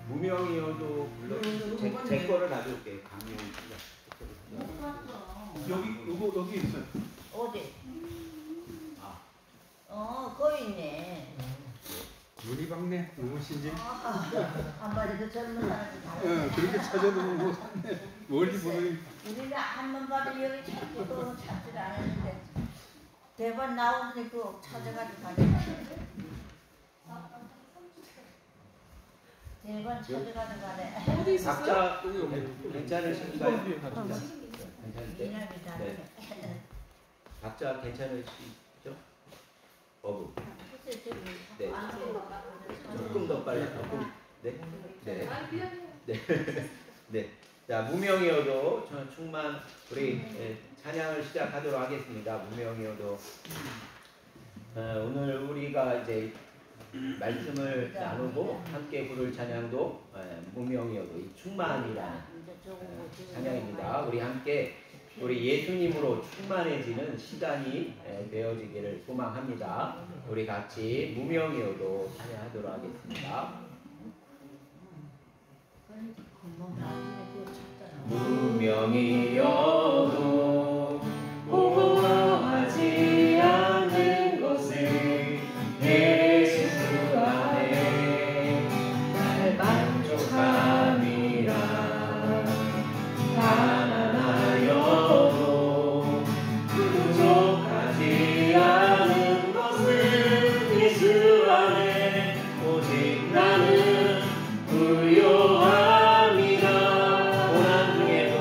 무명이어도 불러. 제 거를 놔둘게. 강명. 여기 있어요. 어디? 거기 있네. 눈이 박네. 무엇인지. 한마디도 젊은 사람들 다. 그렇게 찾아도 뭐 멀리 보는. 우리가 한번 봐도 여기 찾기도 찾질 않았는데 대박 나오니 그 찾아가지고 가네. 대박 찾아가지고 가네. 각자 괜찮으신가요? 네. 각자 괜찮으시죠? 어부. 네. 조금 더 빨리. 네. 네. 네. 네. 자, 무명이어도 충만 우리 찬양을 시작하도록 하겠습니다. 무명이어도 오늘 우리가 이제 말씀을 나누고 함께 부를 찬양도 무명이어도 이 충만이라는 찬양입니다. 우리 함께 우리 예수님으로 충만해지는 시간이 되어지기를 소망합니다. 우리 같이 무명이어도 찬양하도록 하겠습니다. 무명이어도 보호하지 않는 것을 예수 안에 날 만족함이라. 가난하여도 부족하지 않은 것을 예수 안에 오직 나는 부요함이라. 고난 중에도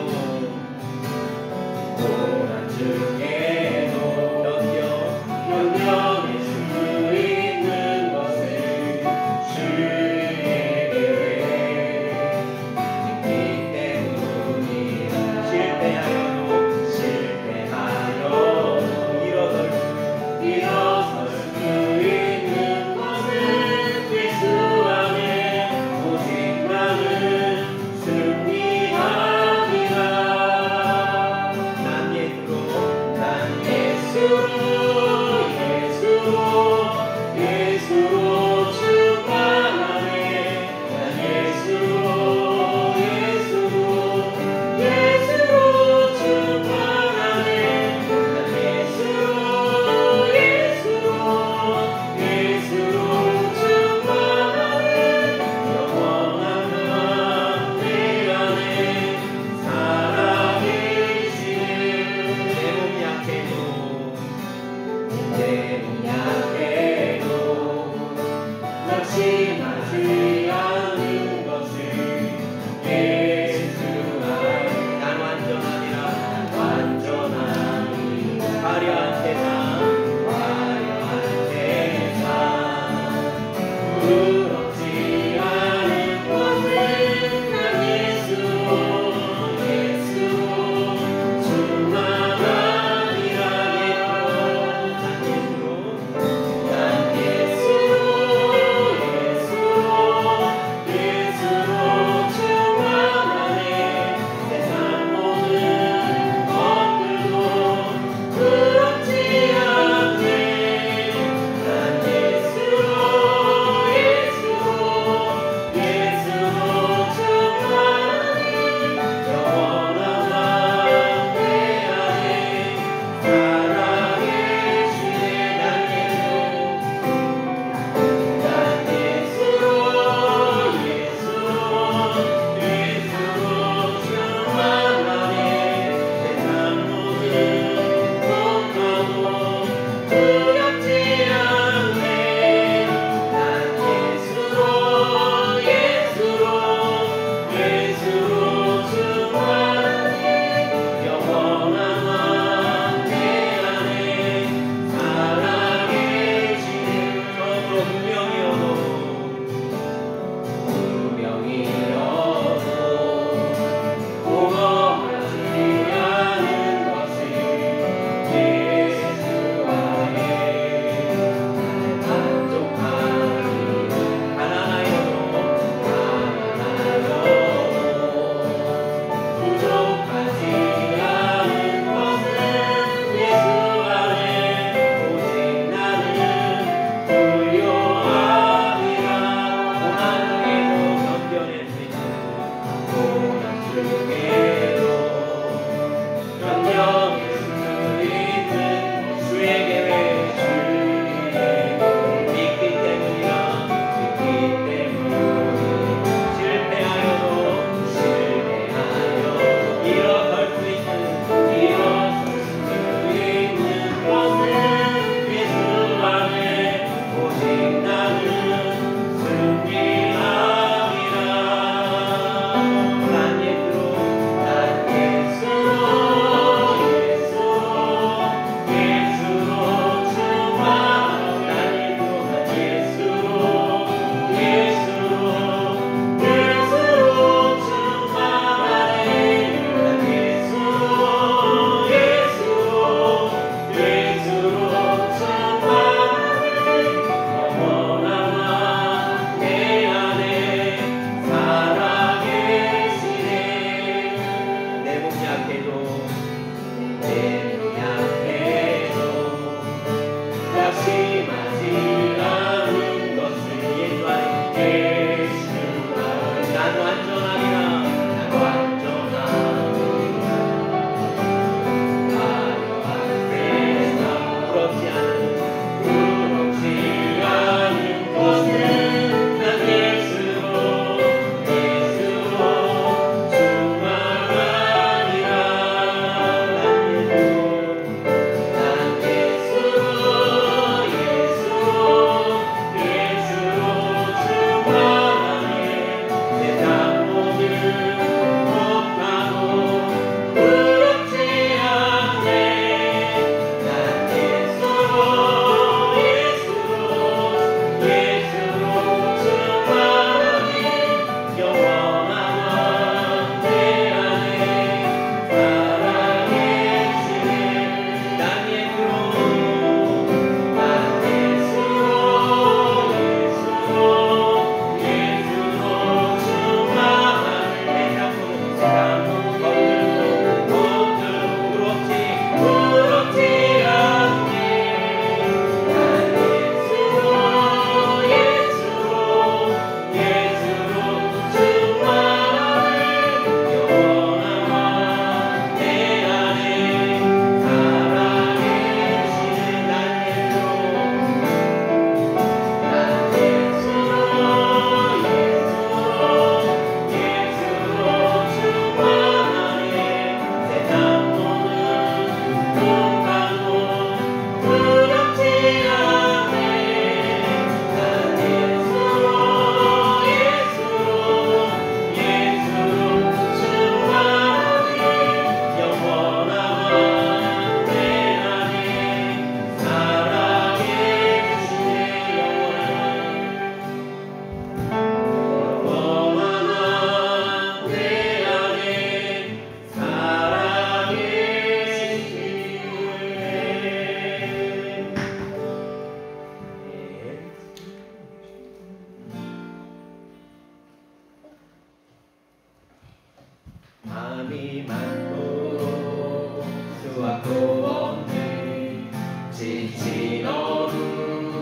마음이 많고 수확도 없는 지친 어루에게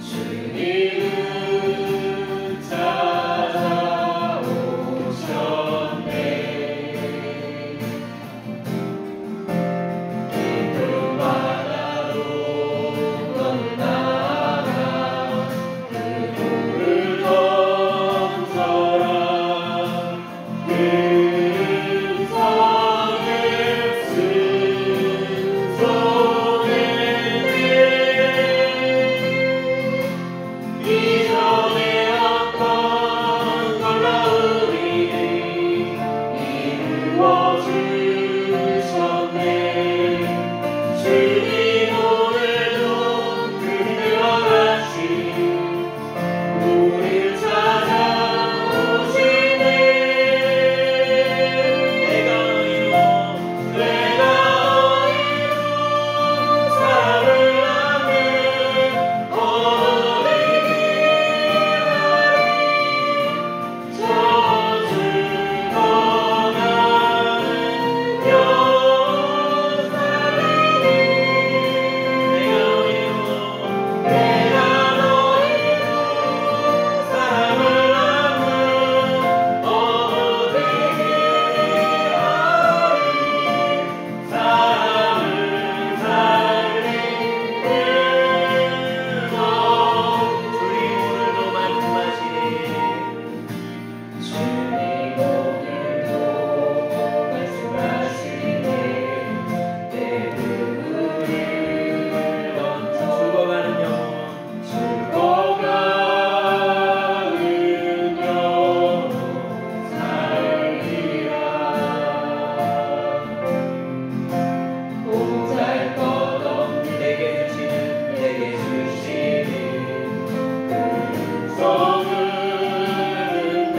주님은 찾아오셨네. 깊은 바다로 건너가 그 돌을 던져라. 금성을 승소했네. 이전에 어떤 놀라운 일을 이루어 주셨네. 주님 오늘도 그대와 같이 우리를 찾아오시네. 내가 너희로 사랑을 낳는 어머니를 하리. 저주 떠나는 영원 살리니. 내가 너희로 사랑을 낳는 어머니를 하리. 사랑을 살리는 너. 주님 오늘도 말씀하시네. 주님 오늘도 말씀하시네. 내 눈물을 멈춰 죽어가는 영혼, 죽어가는 영혼 살리라. 보잘것없는 내게 주시는 금성은 내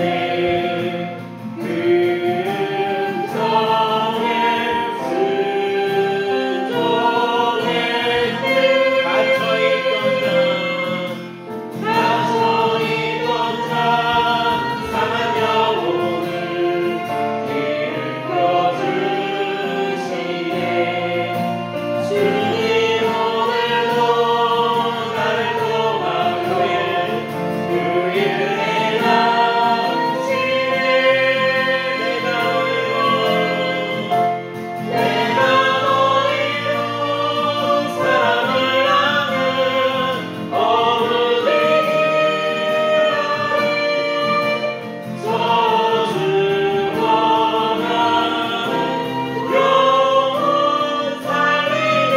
금성에 순종했네. 갇혀있던 자 상한 영혼을 길을 펴주시네. 주님 오늘도 나를 통한 그 일 행하시네. 내가 너희로 사랑을 낳는 어른에게 저주 떠나는 영원 살리니.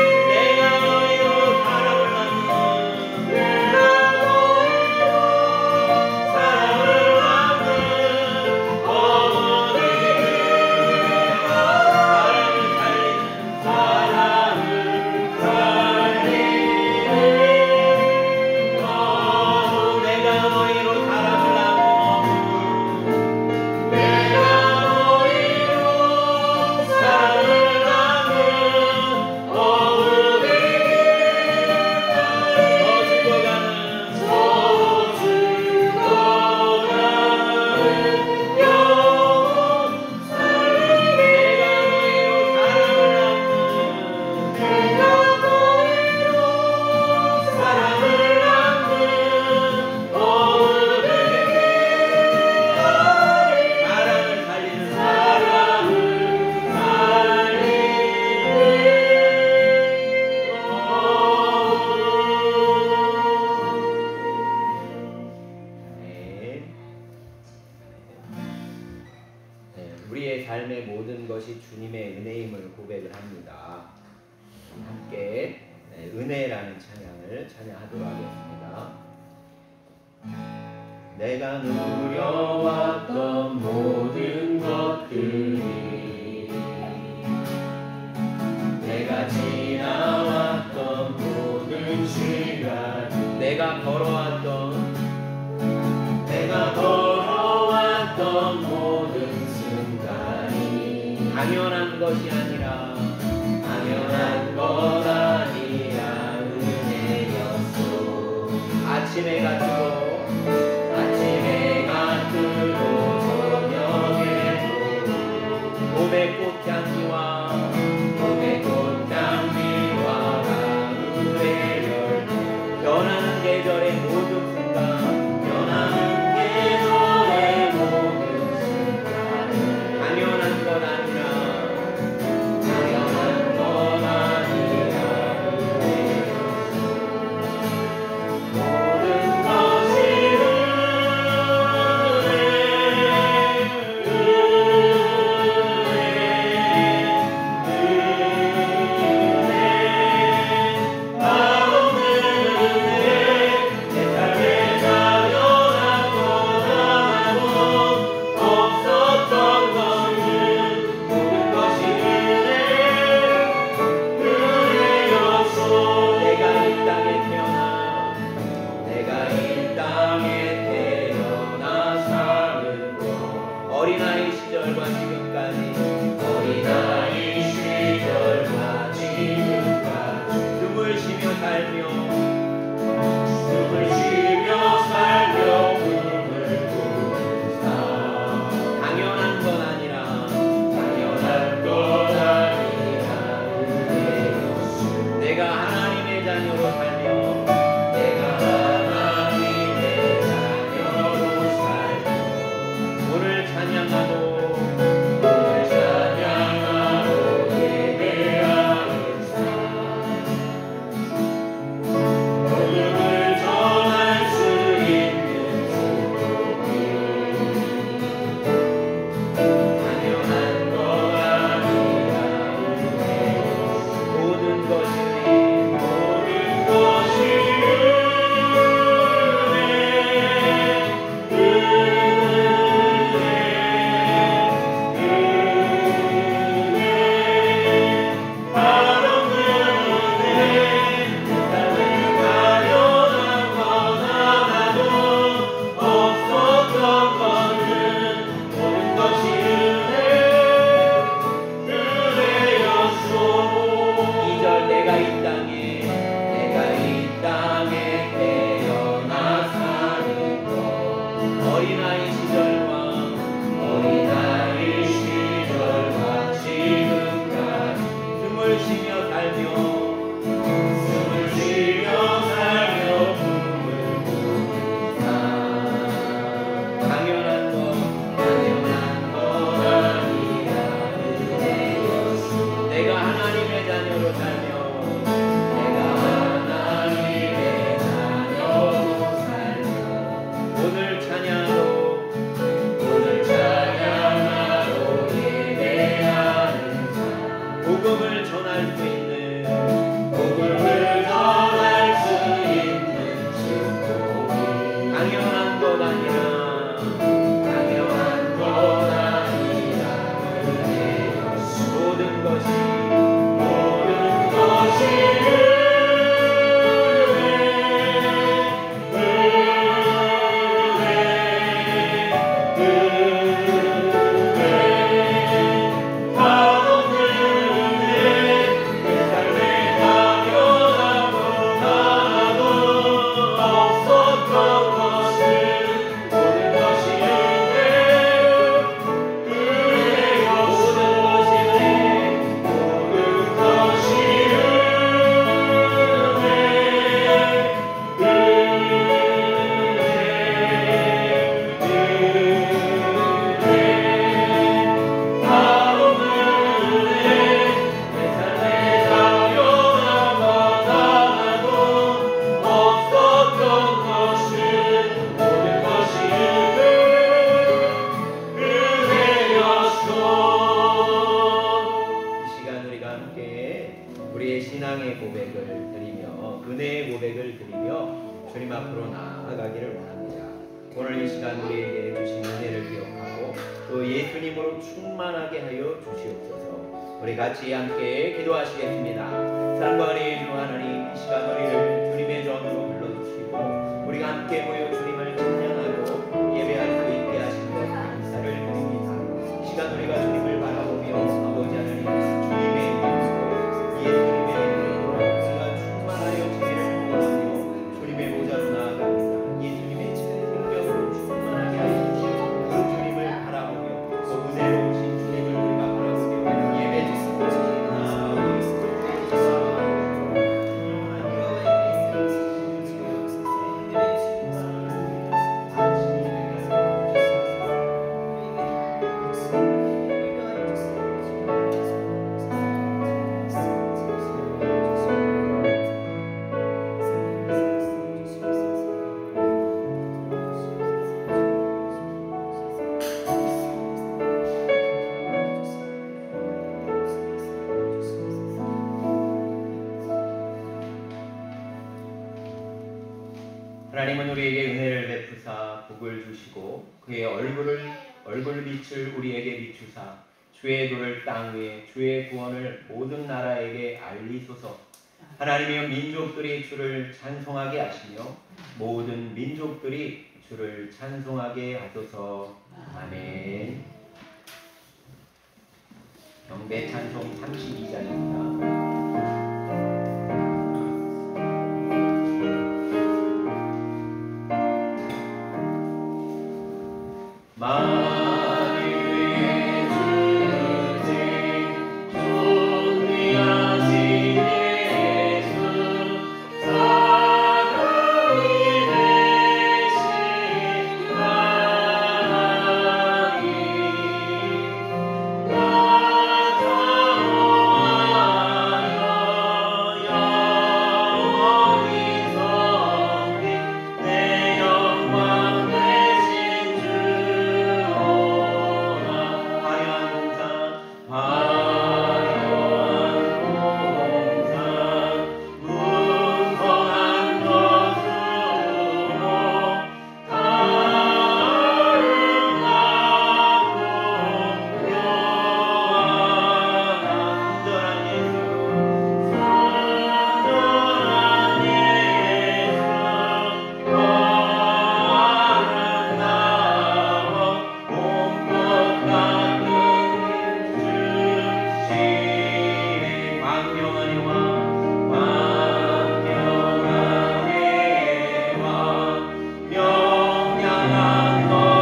내가 너희로 사랑을 낳는 우리의 삶의 모든 것이 주님의 은혜임을 고백을 합니다. 함께 은혜라는 찬양을 찬양하도록 하겠습니다. 내가 누려왔던 모든 것들이, 내가 지나왔던 모든 시간, 내가 걸어왔던 모든 순간이 당연한 것이 아니라 은혜였소. 아침 해가 뜨고 저녁 어린아이 시절과 지금까지 숨을 쉬며 살며 복음을 전할 수 있는 축복이 당연한 것 아니라 모든 것이 우리의 신앙의 고백을 드리며 은혜의 고백을 드리며 주님 앞으로 나아가기를 원합니다. 오늘 이 시간 우리에게 주신 은혜를 기억하고 또 예수님으로 충만하게 하여 주시옵소서. 우리 같이 함께 기도하시겠습니다. 사랑과 은혜의 주 하나님, 이 시간 우리를 주님의 전으로 불러주시고 우리가 함께 모여 주님을 찬양하고 예배할 수 있게 하신 것 감사를 드립니다. 이 시간 우리가 주님을 바라보며 아버지 하나님 주님의 예수님의 이름으로 우리가 충만하여 지혜를 구하며 주님의 보좌로 나아갑니다. 예수님의 생명으로 충만하게 하여 주시고 그 주님을 바라보며 그 은혜로우신 주님을 우리가 바라보며 예배 드립니다. 하나님은 우리에게 은혜를 베푸사 복을 주시고 그의 얼굴빛을 우리에게 비추사 주의 도를 땅 위에 주의 구원을 모든 나라에게 알리소서. 하나님이여 민족들이 주를 찬송하게 하시며 모든 민족들이 주를 찬송하게 하소서. 아멘. 경배 찬송 32장입니다. 명령한 것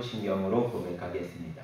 심경으로 고백하겠습니다.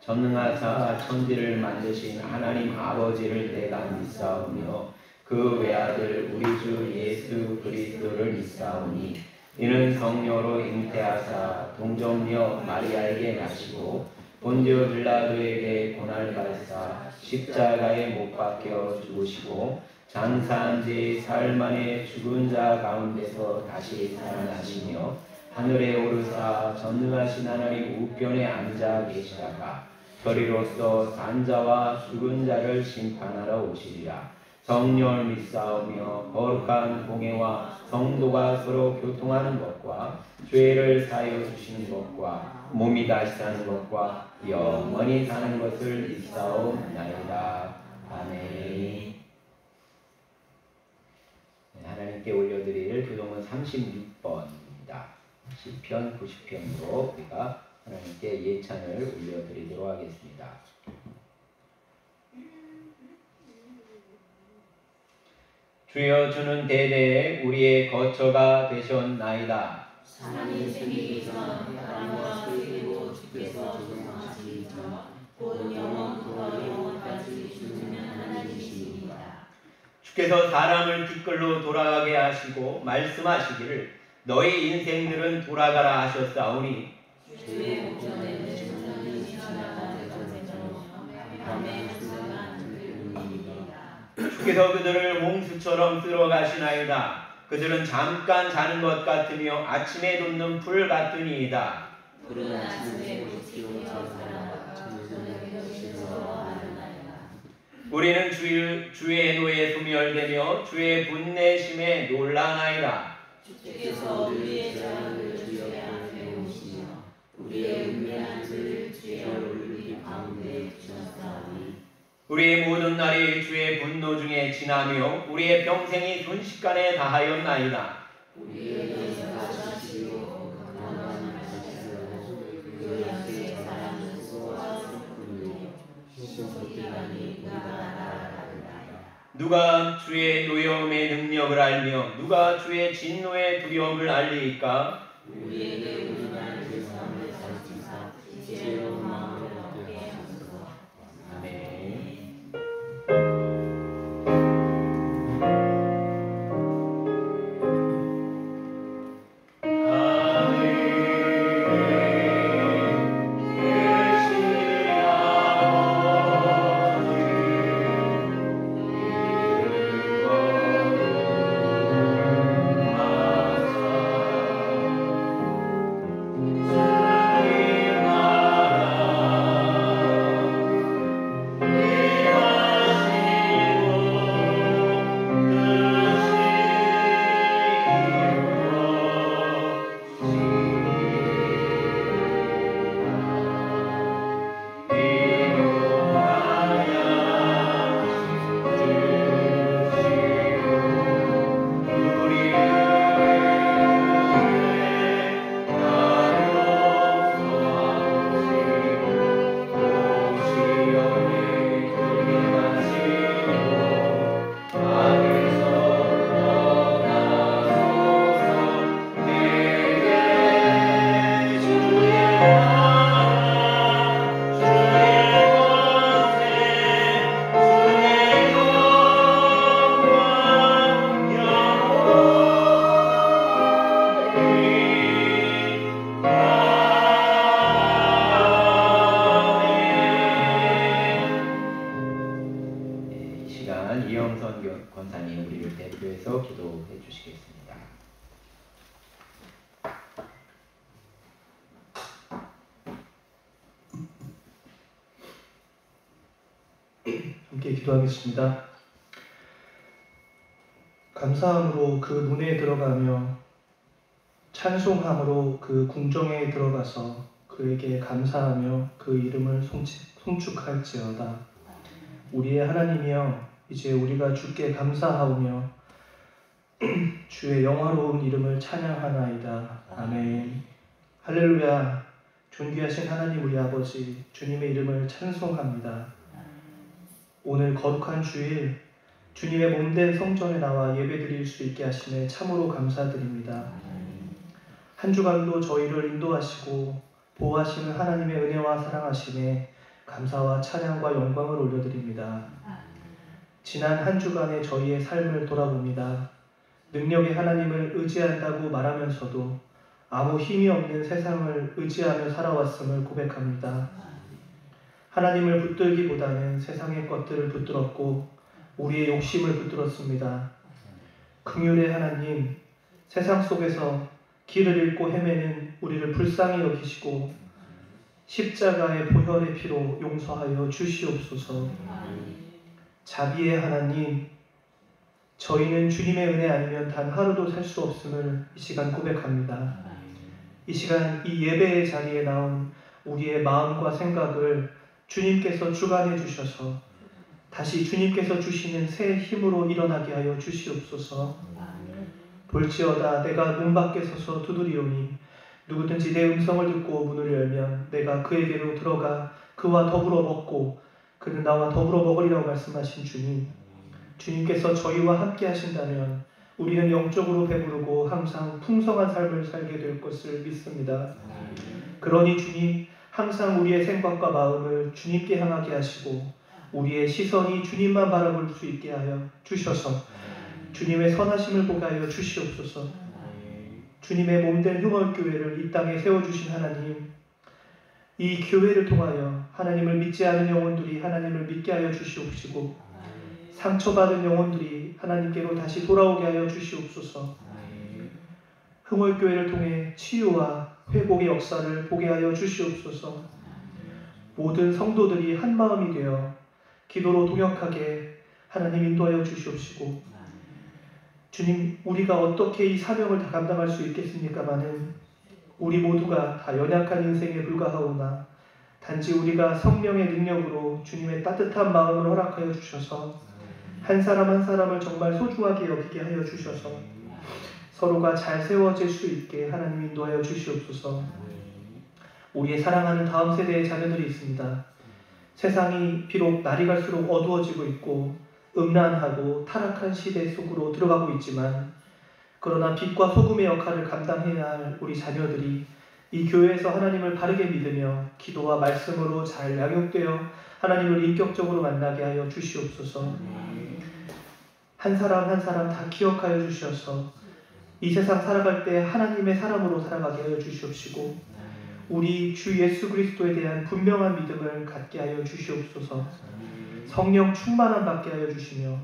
전능하사 천지를 만드신 하나님 아버지를 내가 믿사오며 그 외아들 우리 주 예수 그리스도를 믿사오니 이는 성령으로 잉태하사 동정녀 마리아에게 나시고 본디오 빌라도에게 고난을 받으사 십자가에 못 박혀 죽으시고 장사한 지 사흘 만에 죽은 자 가운데서 다시 살아나시며 하늘에 오르사 전능하신 하나님 우편에 앉아 계시다가 저리로서 산자와 죽은 자를 심판하러 오시리라. 성령을 믿사오며 거룩한 공예와 성도가 서로 교통하는 것과 죄를 사하여 주시는 것과 몸이 다시 사는 것과 영원히 사는 것을 믿사옵나이다. 아멘. 하나님께 올려드릴 교동은 36번입니다. 시편 90편으로 우리가 하나님께 예찬을 올려드리도록 하겠습니다. 주여 주는 대대에 우리의 거처가 되셨나이다. 사람이 생기기 전 바람과 그리고 주께서 조성하시기 전 곧 영원부터 영원까지 주시는 하나님이십니다. 주께서 사람을 티끌로 돌아가게 하시고 말씀하시기를 너희 인생들은 돌아가라 하셨사오니 주의 목전에는 천년이 지나가는 전쟁으로 밤의 순간 들립니다. 주께서 그들을 홍수처럼 쓸어 가시나이다. 그들은 잠깐 자는 것 같으며 아침에 돋는 풀 같으니이다. 푸른 아침에 꽃이 저 사람과 저녁에 주께서 아르나이다. 우리는 주의 노에 소멸되며 주의 분내심에 놀라나이다. 주께서 우리의 자랑을 주의 앞에 오시며 우리의 은밀한 죄를 주의 얼굴 가운데 두셨사오니 우리의 모든 날이 주의 분노 중에 지나며 우리의 평생이 순식간에 다하였나이다. 우리의 역사하시고 강건하시고 그 역사의 사랑은 수고하셨군요. 신속기간이 우리가 알아가리라. 누가 주의 노여움의 능력을 알며 누가 주의 진노의 두려움을 알리이까? 우리에게 우리나라의 삶을 살피사 지혜로운 마음으로 얻게 하소서. 아멘. 이영선 권사님 우리를 대표해서 기도해 주시겠습니다. 함께 기도하겠습니다. 감사함으로 그 문에 들어가며 찬송함으로 그 궁정에 들어가서 그에게 감사하며 그 이름을 송축할지어다. 우리의 하나님이여, 이제 우리가 주께 감사하오며 주의 영화로운 이름을 찬양하나이다. 아멘. 할렐루야. 존귀하신 하나님 우리 아버지, 주님의 이름을 찬송합니다. 오늘 거룩한 주일 주님의 몸된 성전에 나와 예배드릴 수 있게 하심에 참으로 감사드립니다. 한 주간도 저희를 인도하시고 보호하시는 하나님의 은혜와 사랑하심에 감사와 찬양과 영광을 올려드립니다. 지난 한 주간의 저희의 삶을 돌아봅니다. 능력의 하나님을 의지한다고 말하면서도 아무 힘이 없는 세상을 의지하며 살아왔음을 고백합니다. 하나님을 붙들기보다는 세상의 것들을 붙들었고 우리의 욕심을 붙들었습니다. 긍휼의 하나님, 세상 속에서 길을 잃고 헤매는 우리를 불쌍히 여기시고 십자가의 보혈의 피로 용서하여 주시옵소서. 자비의 하나님, 저희는 주님의 은혜 아니면 단 하루도 살 수 없음을 이 시간 고백합니다. 이 시간 이 예배의 자리에 나온 우리의 마음과 생각을 주님께서 주관해 주셔서 다시 주님께서 주시는 새 힘으로 일어나게 하여 주시옵소서. 볼지어다 내가 문 밖에 서서 두드리오니 누구든지 내 음성을 듣고 문을 열면 내가 그에게로 들어가 그와 더불어 먹고 그는 나와 더불어 먹으리라고 말씀하신 주님, 주님께서 저희와 함께 하신다면 우리는 영적으로 배부르고 항상 풍성한 삶을 살게 될 것을 믿습니다. 그러니 주님, 항상 우리의 생각과 마음을 주님께 향하게 하시고 우리의 시선이 주님만 바라볼 수 있게 하여 주셔서 주님의 선하심을 보게 하여 주시옵소서. 주님의 몸된 흥월교회를 이 땅에 세워주신 하나님, 이 교회를 통하여 하나님을 믿지 않은 영혼들이 하나님을 믿게 하여 주시옵시고 상처받은 영혼들이 하나님께로 다시 돌아오게 하여 주시옵소서. 흥월교회를 통해 치유와 회복의 역사를 보게 하여 주시옵소서. 모든 성도들이 한마음이 되어 기도로 동역하게 하나님 인도하여 주시옵시고 주님, 우리가 어떻게 이 사명을 다 감당할 수 있겠습니까마는 우리 모두가 다 연약한 인생에 불과하오나 단지 우리가 성령의 능력으로 주님의 따뜻한 마음을 허락하여 주셔서 한 사람 한 사람을 정말 소중하게 여기게 하여 주셔서 서로가 잘 세워질 수 있게 하나님 인도하여 주시옵소서. 우리의 사랑하는 다음 세대의 자녀들이 있습니다. 세상이 비록 날이 갈수록 어두워지고 있고 음란하고 타락한 시대 속으로 들어가고 있지만 그러나 빛과 소금의 역할을 감당해야 할 우리 자녀들이 이 교회에서 하나님을 바르게 믿으며 기도와 말씀으로 잘 양육되어 하나님을 인격적으로 만나게 하여 주시옵소서. 한 사람 한 사람 다 기억하여 주셔서 이 세상 살아갈 때 하나님의 사람으로 살아가게 하여 주시옵시고 우리 주 예수 그리스도에 대한 분명한 믿음을 갖게 하여 주시옵소서. 성령 충만함 받게 하여 주시며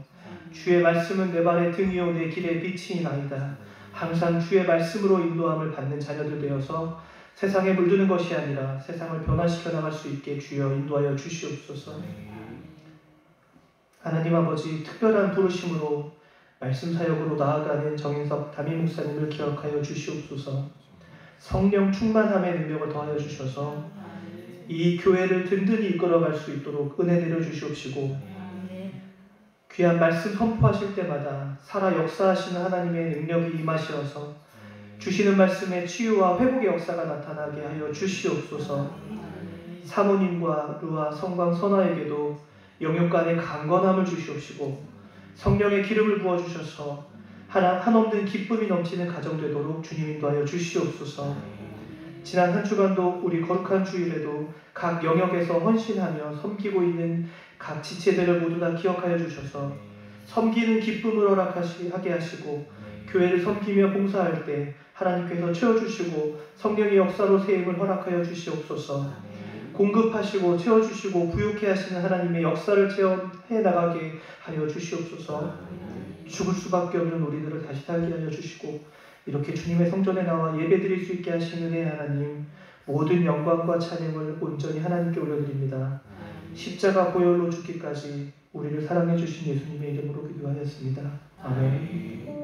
주의 말씀은 내 발의 등이요 내 길의 빛이나이다. 항상 주의 말씀으로 인도함을 받는 자녀들 되어서 세상에 물드는 것이 아니라 세상을 변화시켜 나갈 수 있게 주여 인도하여 주시옵소서. 하나님 아버지, 특별한 부르심으로 말씀 사역으로 나아가는 정인석 담임 목사님을 기억하여 주시옵소서. 성령 충만함의 능력을 더하여 주셔서 이 교회를 든든히 이끌어갈 수 있도록 은혜 내려 주시옵시고 귀한 말씀 선포하실 때마다 살아 역사하시는 하나님의 능력이 임하시어서 주시는 말씀에 치유와 회복의 역사가 나타나게 하여 주시옵소서. 사모님과 루아 성광 선아에게도 영육 간의 강건함을 주시옵시고 성령의 기름을 부어주셔서 한없는 기쁨이 넘치는 가정 되도록 주님 인도하여 주시옵소서. 지난 한 주간도 우리 거룩한 주일에도 각 영역에서 헌신하며 섬기고 있는 각 지체들을 모두 다 기억하여 주셔서 섬기는 기쁨을 허락하게 하시고 교회를 섬기며 봉사할 때 하나님께서 채워주시고 성령의 역사로 세임을 허락하여 주시옵소서. 공급하시고 채워주시고 부욕해 하시는 하나님의 역사를 체험해 나가게 하여 주시옵소서. 죽을 수밖에 없는 우리들을 다시 살게 하여 주시고 이렇게 주님의 성전에 나와 예배드릴 수 있게 하시는 은혜의 하나님, 모든 영광과 찬양을 온전히 하나님께 올려드립니다. 십자가 보혈로 죽기까지 우리를 사랑해 주신 예수님의 이름으로 기도하였습니다. 아멘.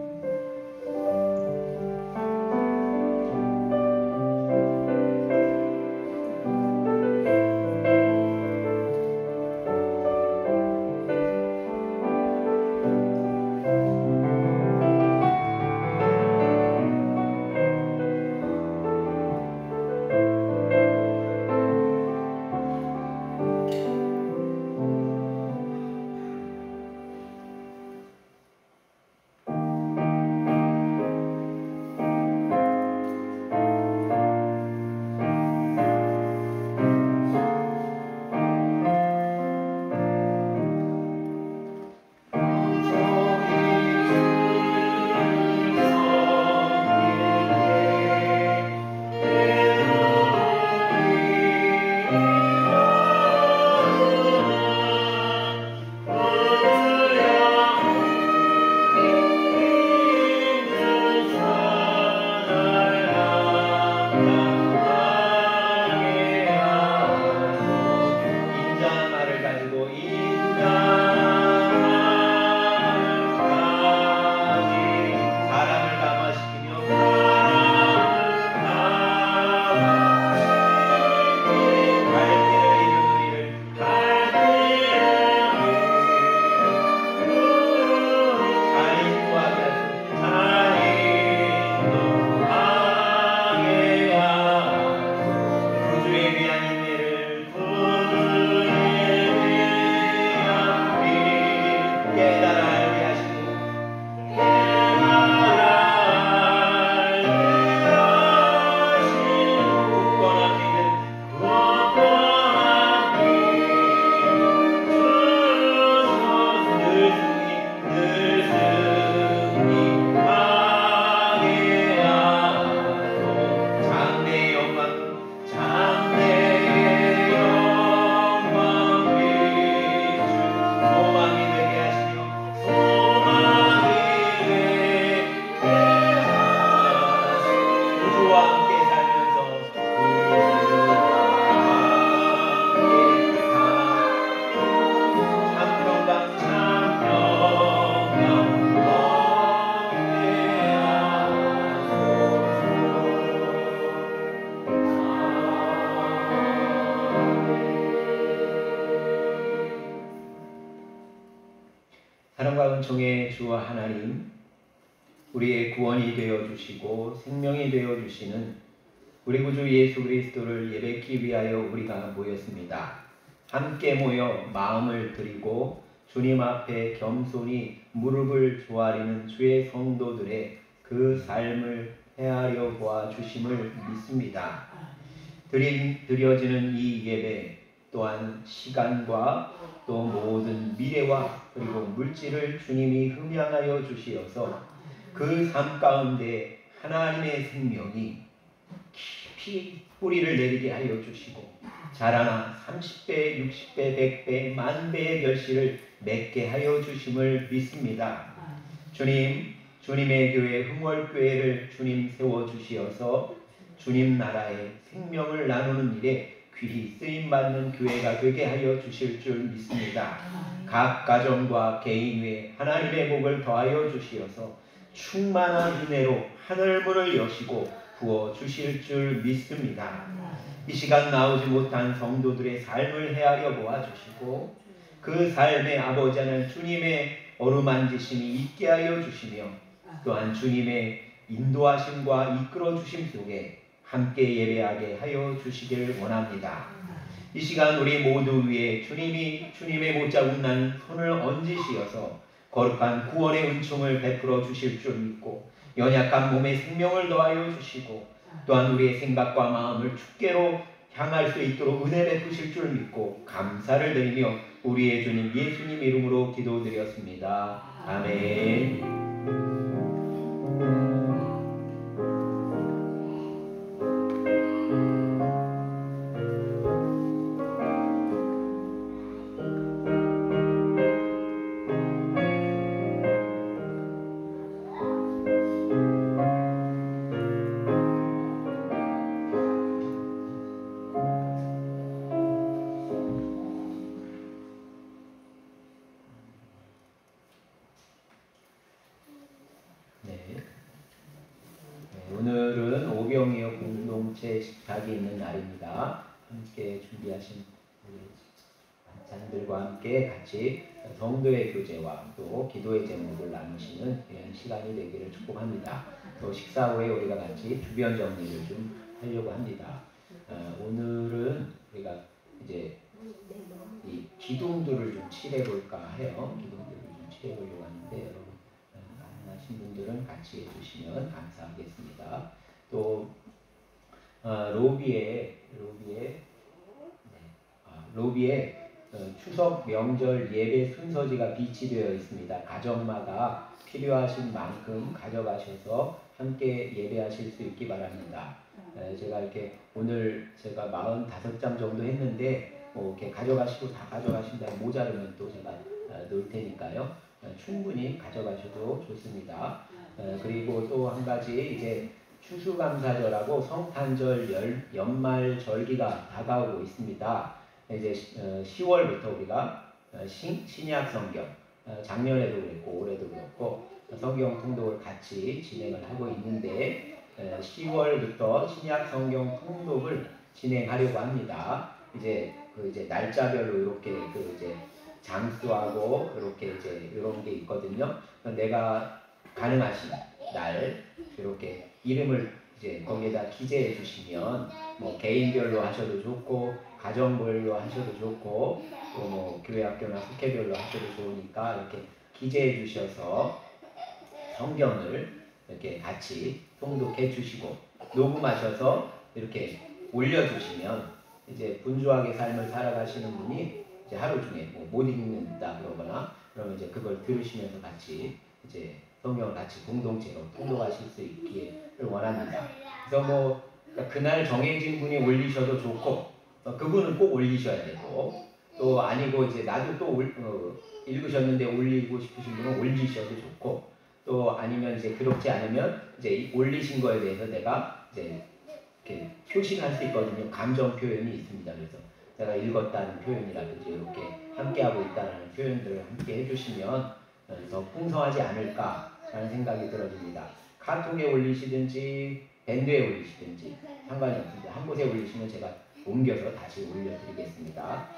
천청의 주 하나님, 우리의 구원이 되어 주시고 생명이 되어 주시는 우리 구주 예수 그리스도를 예배하기 위하여 우리가 모였습니다. 함께 모여 마음을 드리고 주님 앞에 겸손히 무릎을 조아리는 주의 성도들의 그 삶을 헤아려 보아 주심을 믿습니다. 드려지는 이 예배 또한 시간과 또 모든 미래와 그리고 물질을 주님이 흠양하여 주시어서 그 삶 가운데 하나님의 생명이 깊이 뿌리를 내리게 하여 주시고 자라나 30배, 60배, 100배, 만배의 결실을 맺게 하여 주심을 믿습니다. 주님, 주님의 교회 흥월교회를 주님 세워주시어서 주님 나라의 생명을 나누는 일에 귀히 쓰임받는 교회가 되게 하여 주실 줄 믿습니다. 각 가정과 개인 위에 하나님의 복을 더하여 주시어서 충만한 은혜로 하늘문을 여시고 부어주실 줄 믿습니다. 이 시간 나오지 못한 성도들의 삶을 헤아려 보아주시고 그 삶의 아버지 하나님 주님의 어루만지심이 있게 하여 주시며 또한 주님의 인도하심과 이끌어 주심 속에 함께 예배하게 하여 주시길 원합니다. 이 시간 우리 모두 위에 주님이 주님의 못자국 난 손을 얹으시어서 거룩한 구원의 은총을 베풀어 주실 줄 믿고 연약한 몸에 생명을 더하여 주시고 또한 우리의 생각과 마음을 주께로 향할 수 있도록 은혜 베푸실 줄 믿고 감사를 드리며 우리의 주님 예수님 이름으로 기도드렸습니다. 아멘. 오늘은 오병이어 공동체 식탁이 있는 날입니다. 함께 준비하신 반찬들과 함께 같이 성도의 교제와 또 기도의 제목을 나누시는 귀한 시간이 되기를 축복합니다. 또 식사 후에 우리가 같이 주변 정리를 좀 하려고 합니다. 오늘은 우리가 이제 이 기둥들을 좀 칠해볼까 해요. 기둥들을 좀 칠해보려고 하는데 여러분 가능하신 분들은 같이 해주시면 감사하겠습니다. 또 로비에 추석 명절 예배 순서지가 비치되어 있습니다. 가정마다 필요하신 만큼 가져가셔서 함께 예배하실 수 있기 바랍니다. 제가 이렇게 오늘 제가 45장 정도 했는데 이렇게 가져가시고 다 가져가신다면 모자르면 또 제가 놓을 테니까요. 충분히 가져가셔도 좋습니다. 그리고 또 한 가지 이제 추수감사절하고 성탄절 연말 절기가 다가오고 있습니다. 이제 10월부터 우리가 신약 성경 작년에도 그랬고 올해도 그렇고 성경 통독을 같이 진행을 하고 있는데 10월부터 신약 성경 통독을 진행하려고 합니다. 이제 날짜별로 이렇게 이제 장수하고 이렇게 이제 이런 게 있거든요. 내가 가능하신 날 이렇게 이름을 이제 거기에다 기재해 주시면 뭐 개인별로 하셔도 좋고 가정별로 하셔도 좋고 또 뭐 교회 학교나 숙회별로 하셔도 좋으니까 이렇게 기재해 주셔서 성경을 이렇게 같이 통독해 주시고 녹음하셔서 이렇게 올려주시면 이제 분주하게 삶을 살아가시는 분이 이제 하루 중에 못 읽는다 그러거나 그러면 이제 그걸 들으시면서 같이 이제 성경을 같이 공동체로 통독하실 수 있기를 원합니다. 그래서 그날 정해진 분이 올리셔도 좋고 그분은 꼭 올리셔야 되고 또 아니고 이제 나도 또 읽으셨는데 올리고 싶으신 분은 올리셔도 좋고 또 아니면 이제 그렇지 않으면 이제 올리신 거에 대해서 내가 이제 이렇게 표시할 수 있거든요. 감정 표현이 있습니다. 그래서 내가 읽었다는 표현이라든지 이렇게 함께하고 있다는 표현들을 함께 해주시면 더 풍성하지 않을까라는 생각이 들어집니다. 카톡에 올리시든지 밴드에 올리시든지 상관이 없습니다. 한 곳에 올리시면 제가 옮겨서 다시 올려드리겠습니다.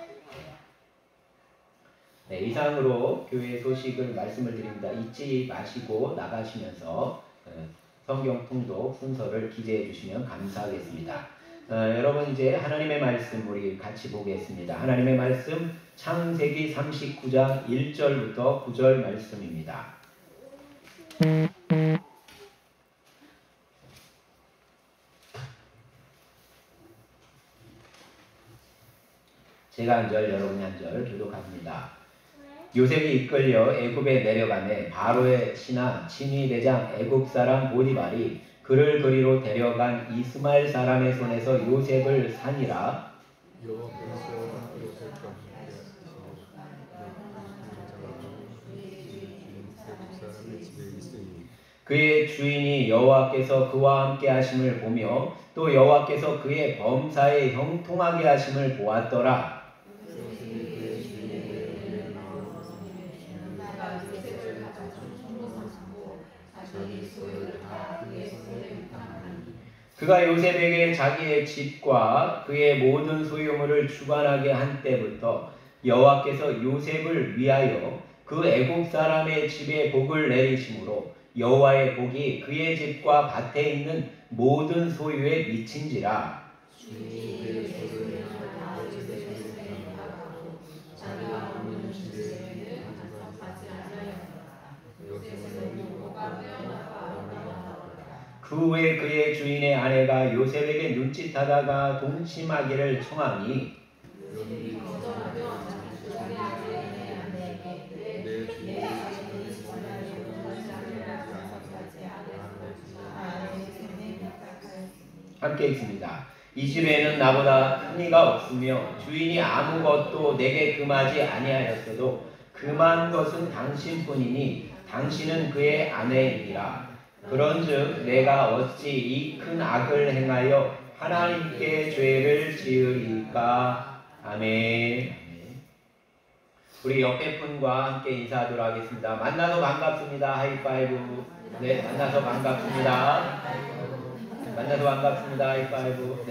네, 이상으로 교회 소식을 말씀을 드립니다. 잊지 마시고 나가시면서 성경 통독 순서를 기재해 주시면 감사하겠습니다. 여러분 이제 하나님의 말씀 우리 같이 보겠습니다. 하나님의 말씀 창세기 39장 1절부터 9절 말씀입니다. 제가 한 절, 여러분이 한 절 교독합니다. 요셉이 이끌려 애굽에 내려가매 바로의 신하 친위대장 애굽 사람 보디발이 그를 그리로 데려간 이스마엘 사람의 손에서 요셉을 산이라. 그의 주인이 여호와께서 그와 함께 하심을 보며 또 여호와께서 그의 범사에 형통하게 하심을 보았더라. 그가 요셉에게 자기의 집과 그의 모든 소유물을 주관하게 한 때부터 여호와께서 요셉을 위하여 그 애굽 사람의 집에 복을 내리심으로 여호와의 복이 그의 집과 밭에 있는 모든 소유에 미친지라. 그 후에 그의 주인의 아내가 요셉에게 눈짓하다가 동침하기를 청하니 함께 읽습니다. 이 집에는 나보다 큰 이가 없으며 주인이 아무것도 내게 금하지 아니하였어도 금한 것은 당신뿐이니 당신은 그의 아내이니라. 그런즉 내가 어찌 이 큰 악을 행하여 하나님께 죄를 지으리까. 아멘. 우리 옆에 분과 함께 인사하도록 하겠습니다. 만나서 반갑습니다. 하이파이브. 네, 만나서 반갑습니다. 만나서 반갑습니다. 하이파이브.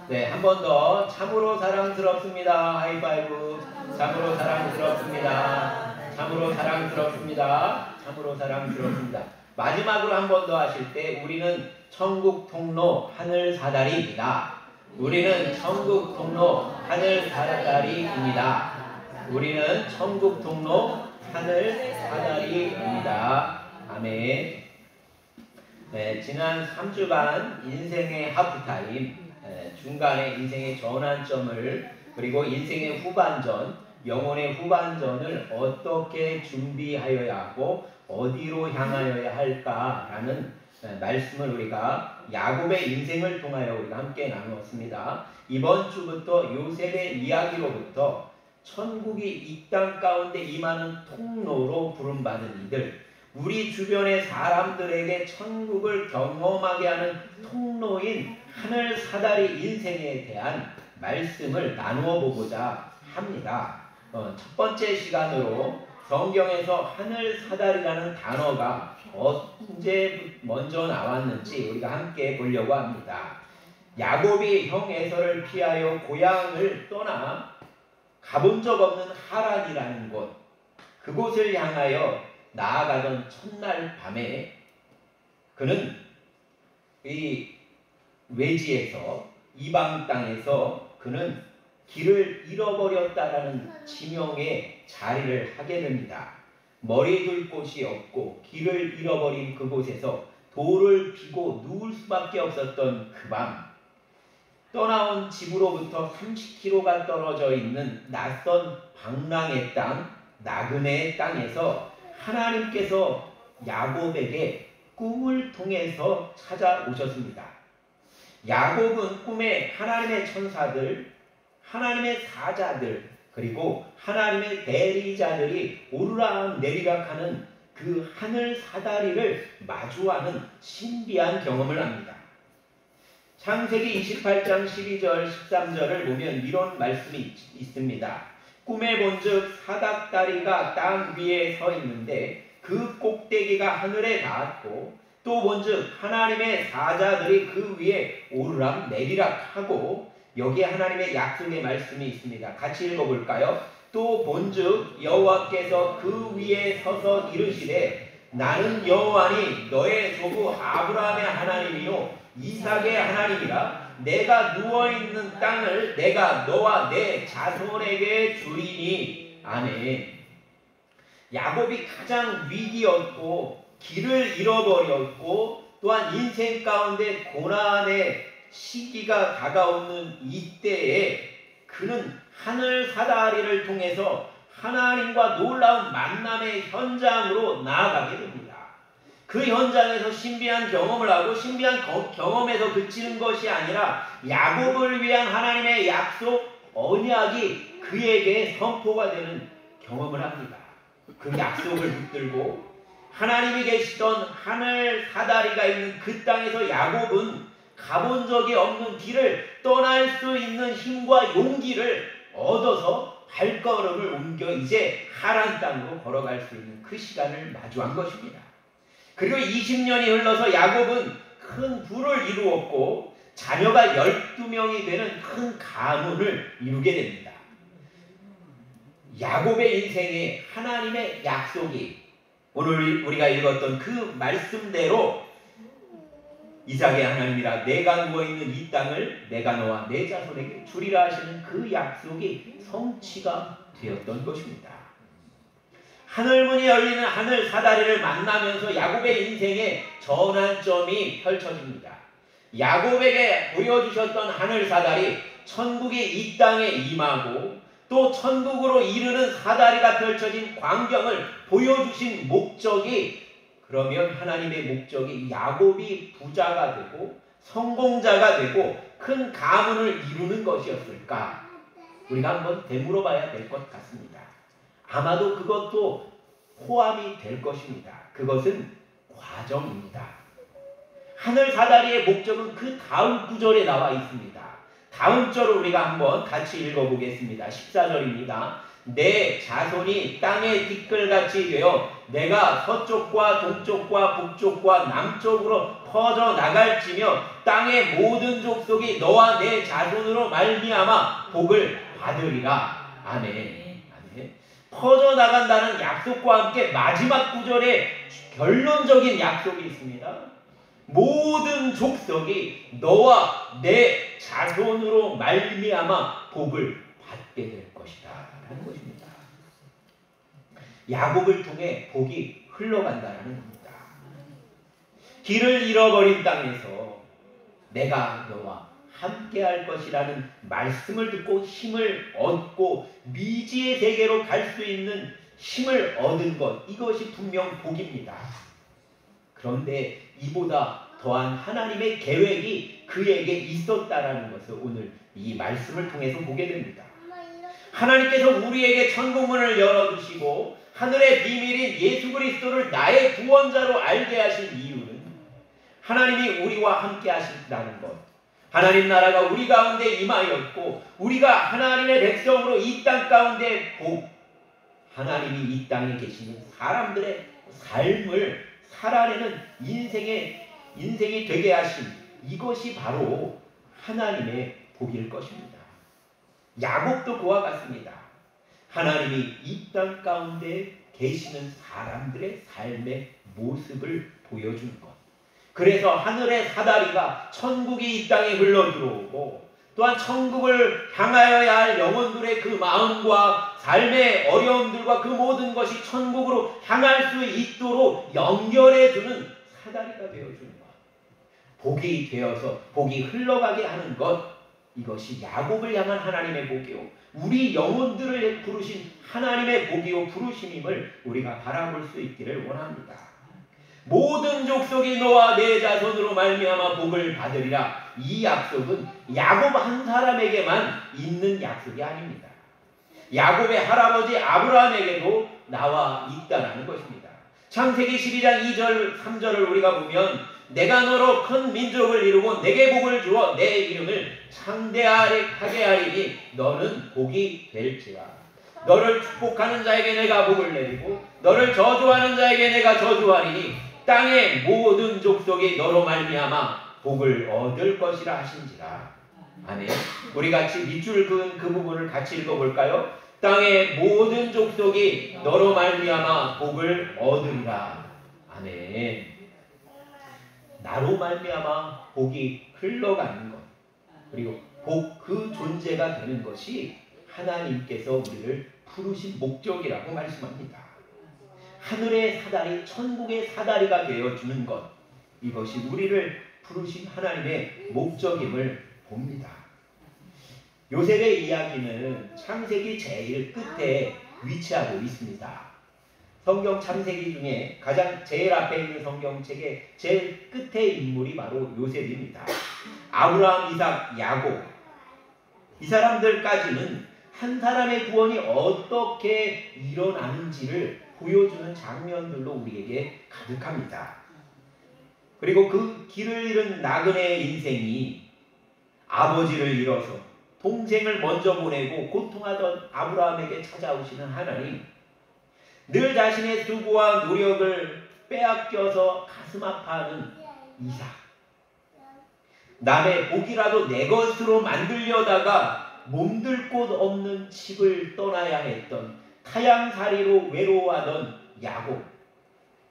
네, 한 번 더 참으로 사랑스럽습니다. 하이파이브. 참으로 사랑스럽습니다. 참으로 사랑스럽습니다. 참으로 사랑스럽습니다. 마지막으로 한 번 더 하실 때 우리는 천국 통로 하늘 사다리입니다. 우리는 천국 통로 하늘 사다리입니다. 우리는 천국 통로 하늘 사다리입니다. 아멘. 네, 지난 3주간 인생의 하프타임, 중간에 인생의 전환점을 그리고 인생의 후반전, 영혼의 후반전을 어떻게 준비하여야 하고 어디로 향하여야 할까라는 말씀을 우리가 야곱의 인생을 통하여 우리가 함께 나누었습니다. 이번 주부터 요셉의 이야기로부터 천국이 이 땅 가운데 임하는 통로로 부름받은 이들, 우리 주변의 사람들에게 천국을 경험하게 하는 통로인 하늘 사다리 인생에 대한 말씀을 나누어 보고자 합니다. 첫 번째 시간으로 성경에서 하늘 사다리라는 단어가 언제 먼저 나왔는지 우리가 함께 보려고 합니다. 야곱이 형 에서를 피하여 고향을 떠나 가본 적 없는 하란이라는 곳, 그곳을 향하여 나아가던 첫날 밤에 그는 이 외지에서 이방 땅에서 그는 길을 잃어버렸다라는 지명의 자리를 하게 됩니다. 머리 둘 곳이 없고 길을 잃어버린 그곳에서 돌을 피고 누울 수밖에 없었던 그 밤, 떠나온 집으로부터 30km가 떨어져 있는 낯선 방랑의 땅, 나그네의 땅에서 하나님께서 야곱에게 꿈을 통해서 찾아오셨습니다. 야곱은 꿈에 하나님의 천사들, 하나님의 사자들, 그리고 하나님의 대리자들이 오르락 내리락 하는 그 하늘 사다리를 마주하는 신비한 경험을 합니다. 창세기 28장 12절 13절을 보면 이런 말씀이 있습니다. 꿈에 본즉 사닥다리가 땅 위에 서 있는데 그 꼭대기가 하늘에 닿았고 또 본즉 하나님의 사자들이 그 위에 오르락 내리락 하고, 여기에 하나님의 약속의 말씀이 있습니다. 같이 읽어볼까요? 또 본즉 여호와께서 그 위에 서서 이르시되 나는 여호와니 너의 조부 아브라함의 하나님이요 이삭의 하나님이라. 내가 누워있는 땅을 내가 너와 내 자손에게 주리니. 아멘. 야곱이 가장 위기였고 길을 잃어버렸고 또한 인생 가운데 고난의 시기가 다가오는 이때에 그는 하늘 사다리를 통해서 하나님과 놀라운 만남의 현장으로 나아가게 됩니다. 그 현장에서 신비한 경험을 하고 신비한 경험에서 그치는 것이 아니라 야곱을 위한 하나님의 약속, 언약이 그에게 선포가 되는 경험을 합니다. 그 약속을 붙들고 하나님이 계시던 하늘 사다리가 있는 그 땅에서 야곱은 가본 적이 없는 길을 떠날 수 있는 힘과 용기를 얻어서 발걸음을 옮겨 이제 하란 땅으로 걸어갈 수 있는 그 시간을 마주한 것입니다. 그리고 20년이 흘러서 야곱은 큰 부를 이루었고 자녀가 12명이 되는 큰 가문을 이루게 됩니다. 야곱의 인생에 하나님의 약속이 오늘 우리가 읽었던 그 말씀대로 이삭의 하나님이라 내가 누워있는 이 땅을 내가 너와 내 자손에게 주리라 하시는 그 약속이 성취가 되었던 것입니다. 하늘문이 열리는 하늘 사다리를 만나면서 야곱의 인생에 전환점이 펼쳐집니다. 야곱에게 보여주셨던 하늘 사다리, 천국이 이 땅에 임하고 또 천국으로 이르는 사다리가 펼쳐진 광경을 보여주신 목적이, 그러면 하나님의 목적이 야곱이 부자가 되고 성공자가 되고 큰 가문을 이루는 것이었을까? 우리가 한번 되물어봐야 될 것 같습니다. 아마도 그것도 포함이 될 것입니다. 그것은 과정입니다. 하늘 사다리의 목적은 그 다음 구절에 나와 있습니다. 다음 절을 우리가 한번 같이 읽어보겠습니다. 14절입니다. 내 자손이 땅의 티끌같이 되어 내가 서쪽과 동쪽과 북쪽과 남쪽으로 퍼져 나갈지며 땅의 모든 족속이 너와 내 자손으로 말미암아 복을 받으리라. 아멘. 퍼져 나간다는 약속과 함께 마지막 구절에 결론적인 약속이 있습니다. 모든 족속이 너와 내 자손으로 말미암아 복을 받게 될 것이다 라는 것입니다. 야곱을 통해 복이 흘러간다는 겁니다. 길을 잃어버린 땅에서 내가 너와 함께 할 것이라는 말씀을 듣고 힘을 얻고 미지의 세계로 갈 수 있는 힘을 얻은 것, 이것이 분명 복입니다. 그런데 이보다 더한 하나님의 계획이 그에게 있었다라는 것을 오늘 이 말씀을 통해서 보게 됩니다. 하나님께서 우리에게 천국문을 열어주시고 하늘의 비밀인 예수 그리스도를 나의 구원자로 알게 하신 이유는 하나님이 우리와 함께 하신다는 것, 하나님 나라가 우리 가운데 임하였고 우리가 하나님의 백성으로 이 땅 가운데 하나님이 이 땅에 계시는 사람들의 삶을 살아내는 인생이 되게 하신 이것이 바로 하나님의 복일 것입니다. 야곱도 그와 같습니다. 하나님이 이 땅 가운데 계시는 사람들의 삶의 모습을 보여주는 것. 그래서 하늘의 사다리가 천국이 이 땅에 흘러들어오고 또한 천국을 향하여야 할 영혼들의 그 마음과 삶의 어려움들과 그 모든 것이 천국으로 향할 수 있도록 연결해주는 사다리가 되어주는 것. 복이 되어서 복이 흘러가게 하는 것, 이것이 야곱을 향한 하나님의 복이요 우리 영혼들을 부르신 하나님의 복이요 부르심임을 우리가 바라볼 수 있기를 원합니다. 모든 족속이 너와 내 자손으로 말미암아 복을 받으리라. 이 약속은 야곱 한 사람에게만 있는 약속이 아닙니다. 야곱의 할아버지 아브라함에게도 나와 있다라는 것입니다. 창세기 12장 2절 3절을 우리가 보면 내가 너로 큰 민족을 이루고 내게 복을 주어 내 이름을 창대하게 하리니 너는 복이 될지라. 너를 축복하는 자에게 내가 복을 내리고 너를 저주하는 자에게 내가 저주하리니 땅의 모든 족속이 너로 말미암아 복을 얻을 것이라 하신지라. 아멘. 우리 같이 밑줄 그은 그 부분을 같이 읽어볼까요? 땅의 모든 족속이 너로 말미암아 복을 얻으리라. 아멘. 나로 말미암아 복이 흘러가는 것, 그리고 복 그 존재가 되는 것이 하나님께서 우리를 부르신 목적이라고 말씀합니다. 하늘의 사다리, 천국의 사다리가 되어주는 것, 이것이 우리를 부르신 하나님의 목적임을 봅니다. 요셉의 이야기는 창세기 제일 끝에 위치하고 있습니다. 성경 창세기 중에 가장 제일 앞에 있는 성경책의 제일 끝의 인물이 바로 요셉입니다. 아브라함, 이삭, 야곱, 이 사람들까지는 한 사람의 구원이 어떻게 일어나는지를 보여주는 장면들로 우리에게 가득합니다. 그리고 그 길을 잃은 나그네의 인생이 아버지를 잃어서 동생을 먼저 보내고 고통하던 아브라함에게 찾아오시는 하나님, 늘 자신의 수고와 노력을 빼앗겨서 가슴 아파하는 이삭, 남의 복이라도 내 것으로 만들려다가 몸둘 곳 없는 집을 떠나야 했던 타향살이로 외로워하던 야곱,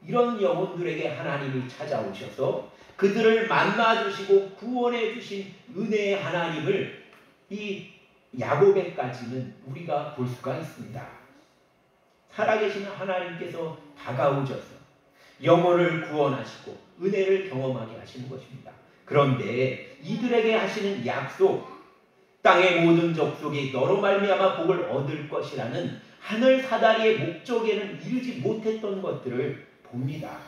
이런 영혼들에게 하나님이 찾아오셔서 그들을 만나주시고 구원해 주신 은혜의 하나님을 이 야곱에까지는 우리가 볼 수가 있습니다. 살아계신 하나님께서 다가오셔서 영혼을 구원하시고 은혜를 경험하게 하시는 것입니다. 그런데 이들에게 하시는 약속, 땅의 모든 족속이 너로 말미암아 복을 얻을 것이라는 하늘 사다리의 목적에는 이르지 못했던 것들을 봅니다.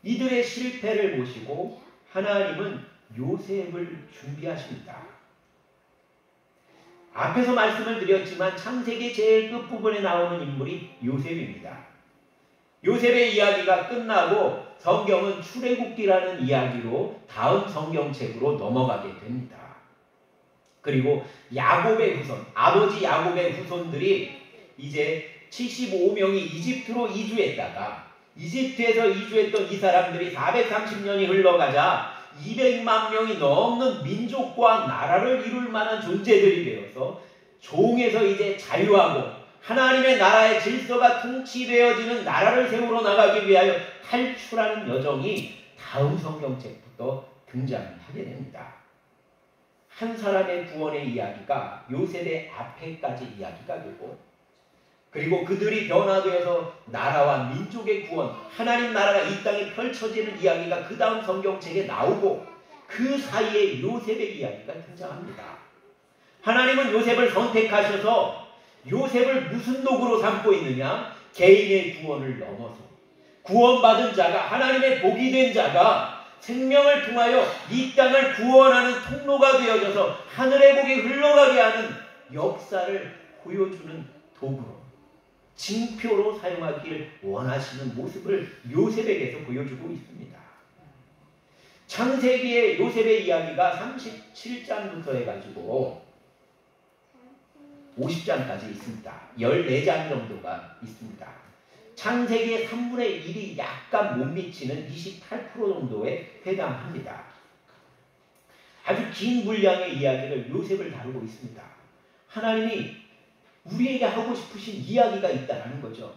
이들의 실패를 보시고 하나님은 요셉을 준비하십니다. 앞에서 말씀을 드렸지만 창세기 제일 끝부분에 나오는 인물이 요셉입니다. 요셉의 이야기가 끝나고 성경은 출애굽기라는 이야기로 다음 성경책으로 넘어가게 됩니다. 그리고 야곱의 후손, 아버지 야곱의 후손들이 이제 75명이 이집트로 이주했다가 이집트에서 이주했던 이 사람들이 430년이 흘러가자 200만 명이 넘는 민족과 나라를 이룰 만한 존재들이 되어서 종에서 이제 자유하고 하나님의 나라의 질서가 통치되어지는 나라를 세우러 나가기 위하여 탈출하는 여정이 다음 성경책부터 등장하게 됩니다. 한 사람의 구원의 이야기가 요셉의 앞에까지 이야기가 되고, 그리고 그들이 변화되어서 나라와 민족의 구원, 하나님 나라가 이 땅에 펼쳐지는 이야기가 그 다음 성경책에 나오고, 그 사이에 요셉의 이야기가 등장합니다. 하나님은 요셉을 선택하셔서 요셉을 무슨 도구로 삼고 있느냐? 개인의 구원을 넘어서 구원받은 자가, 하나님의 복이 된 자가 생명을 통하여 이 땅을 구원하는 통로가 되어져서 하늘의 복이 흘러가게 하는 역사를 보여주는 도구로, 징표로 사용하기를 원하시는 모습을 요셉에게서 보여주고 있습니다. 창세기의 요셉의 이야기가 37장부터 해가지고 50장까지 있습니다. 14장 정도가 있습니다. 창세기의 3분의 1이 약간 못 미치는 28% 정도에 해당합니다. 아주 긴 분량의 이야기를 요셉을 다루고 있습니다. 하나님이 우리에게 하고 싶으신 이야기가 있다는 거죠.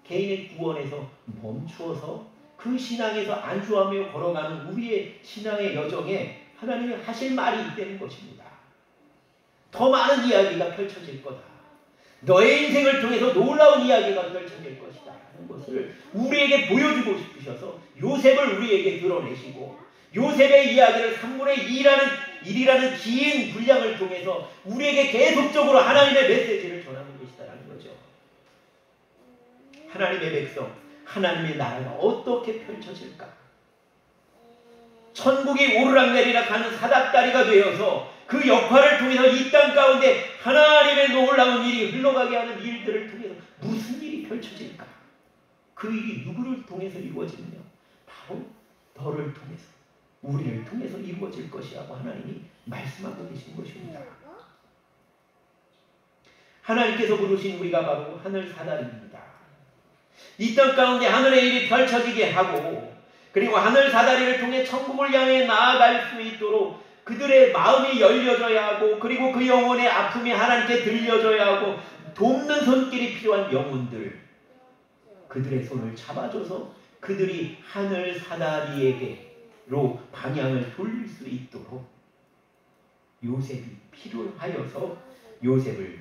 개인의 구원에서 멈추어서 그 신앙에서 안주하며 걸어가는 우리의 신앙의 여정에 하나님이 하실 말이 있다는 것입니다. 더 많은 이야기가 펼쳐질 거다. 너의 인생을 통해서 놀라운 이야기가 펼쳐질 것이다 하는 것을 우리에게 보여주고 싶으셔서 요셉을 우리에게 드러내시고, 요셉의 이야기를 3분의 1이라는 긴 분량을 통해서 우리에게 계속적으로 하나님의 메시지를 전하는 것이다라는 거죠. 하나님의 백성, 하나님의 나라가 어떻게 펼쳐질까? 천국이 오르락내리락 하는 사닥다리가 되어서 그 역할을 통해서 이 땅 가운데 하나님의 놀라운 일이 흘러가게 하는 일들을 통해서 무슨 일이 펼쳐질까? 그 일이 누구를 통해서 이루어지느냐? 바로 너를 통해서, 우리를 통해서 이루어질 것이라고 하나님이 말씀하고 계신 것입니다. 하나님께서 부르신 우리가 바로 하늘 사다리입니다. 이 땅 가운데 하늘의 일이 펼쳐지게 하고, 그리고 하늘 사다리를 통해 천국을 향해 나아갈 수 있도록 그들의 마음이 열려져야 하고, 그리고 그 영혼의 아픔이 하나님께 들려져야 하고, 돕는 손길이 필요한 영혼들, 그들의 손을 잡아줘서 그들이 하늘 사다리에게로 방향을 돌릴 수 있도록 요셉이 필요하여서 요셉을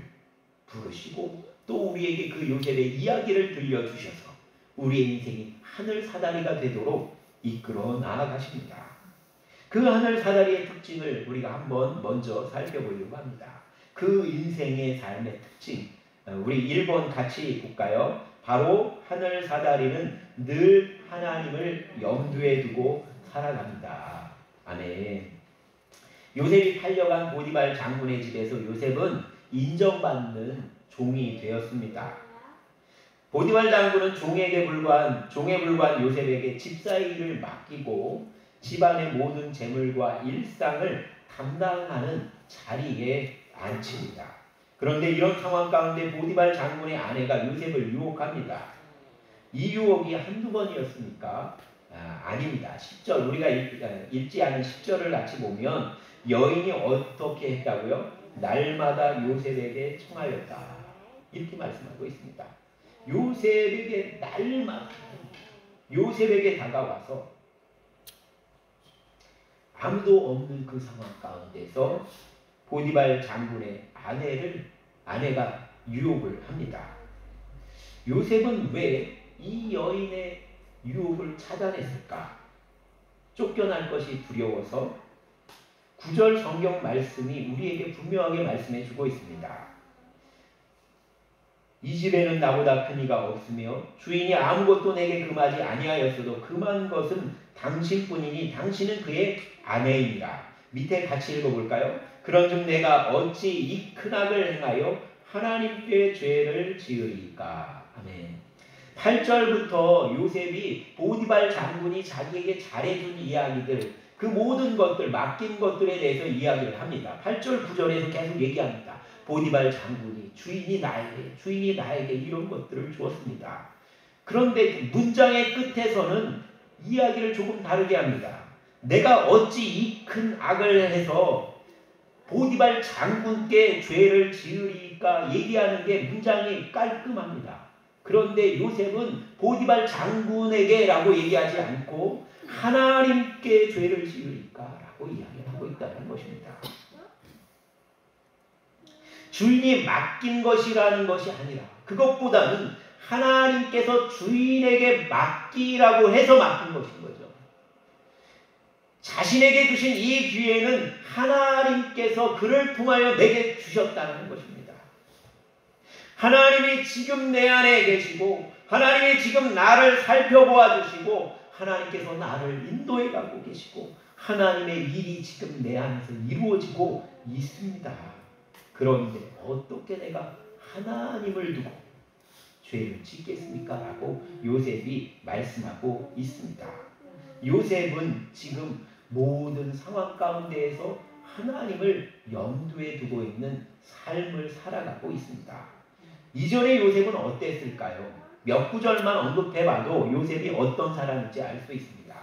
부르시고, 또 우리에게 그 요셉의 이야기를 들려주셔서 우리의 인생이 하늘 사다리가 되도록 이끌어 나아가십니다. 그 하늘 사다리의 특징을 우리가 한번 먼저 살펴보려고 합니다. 그 인생의 삶의 특징, 우리 1번 같이 볼까요? 바로 하늘 사다리는 늘 하나님을 염두에 두고 살아갑니다. 아멘. 요셉이 팔려간 보디발 장군의 집에서 요셉은 인정받는 종이 되었습니다. 보디발 장군은 종에 불과한 요셉에게 집사의 일을 맡기고 집안의 모든 재물과 일상을 담당하는 자리에 앉힙니다. 그런데 이런 상황 가운데 보디발 장군의 아내가 요셉을 유혹합니다. 이 유혹이 한두 번이었습니까? 아닙니다. 10절, 우리가 읽지 않은 10절을 같이 보면 여인이 어떻게 했다고요? 날마다 요셉에게 청하였다. 이렇게 말씀하고 있습니다. 요셉에게 날마다 요셉에게 다가와서 아무도 없는 그 상황 가운데서 보디발 장군의 아내가 유혹을 합니다. 요셉은 왜 이 여인의 유혹을 차단했을까? 쫓겨날 것이 두려워서 9절 성경 말씀이 우리에게 분명하게 말씀해 주고 있습니다. 이 집에는 나보다 큰 이가 없으며 주인이 아무것도 내게 금하지 아니하였어도 금한 것은 당신뿐이니 당신은 그의 아내이니라. 밑에 같이 읽어볼까요? 그런즉 내가 어찌 이 큰 악을 행하여 하나님께 죄를 지으리까. 아멘. 8절부터 요셉이 보디발 장군이 자기에게 잘해준 이야기들, 그 모든 것들, 맡긴 것들에 대해서 이야기를 합니다. 8절 9절에서 계속 얘기합니다. 보디발 장군이 주인이 나에게 이런 것들을 주었습니다. 그런데 문장의 끝에서는 이야기를 조금 다르게 합니다. 내가 어찌 이 큰 악을 해서 보디발 장군께 죄를 지으리까 얘기하는 게 문장이 깔끔합니다. 그런데 요셉은 보디발 장군에게 라고 얘기하지 않고 하나님께 죄를 지으리까 라고 이야기를 하고 있다는 것입니다. 주인이 맡긴 것이라는 것이 아니라 그것보다는 하나님께서 주인에게 맡기라고 해서 맡긴 것인 거죠. 자신에게 주신 이 기회는 하나님께서 그를 통하여 내게 주셨다는 것입니다. 하나님이 지금 내 안에 계시고 하나님이 지금 나를 살펴보아 주시고 하나님께서 나를 인도해 가고 계시고 하나님의 일이 지금 내 안에서 이루어지고 있습니다. 그런데 어떻게 내가 하나님을 두고 죄를 짓겠습니까? 라고 요셉이 말씀하고 있습니다. 요셉은 지금 모든 상황 가운데에서 하나님을 염두에 두고 있는 삶을 살아가고 있습니다. 이전의 요셉은 어땠을까요? 몇 구절만 언급해봐도 요셉이 어떤 사람인지 알 수 있습니다.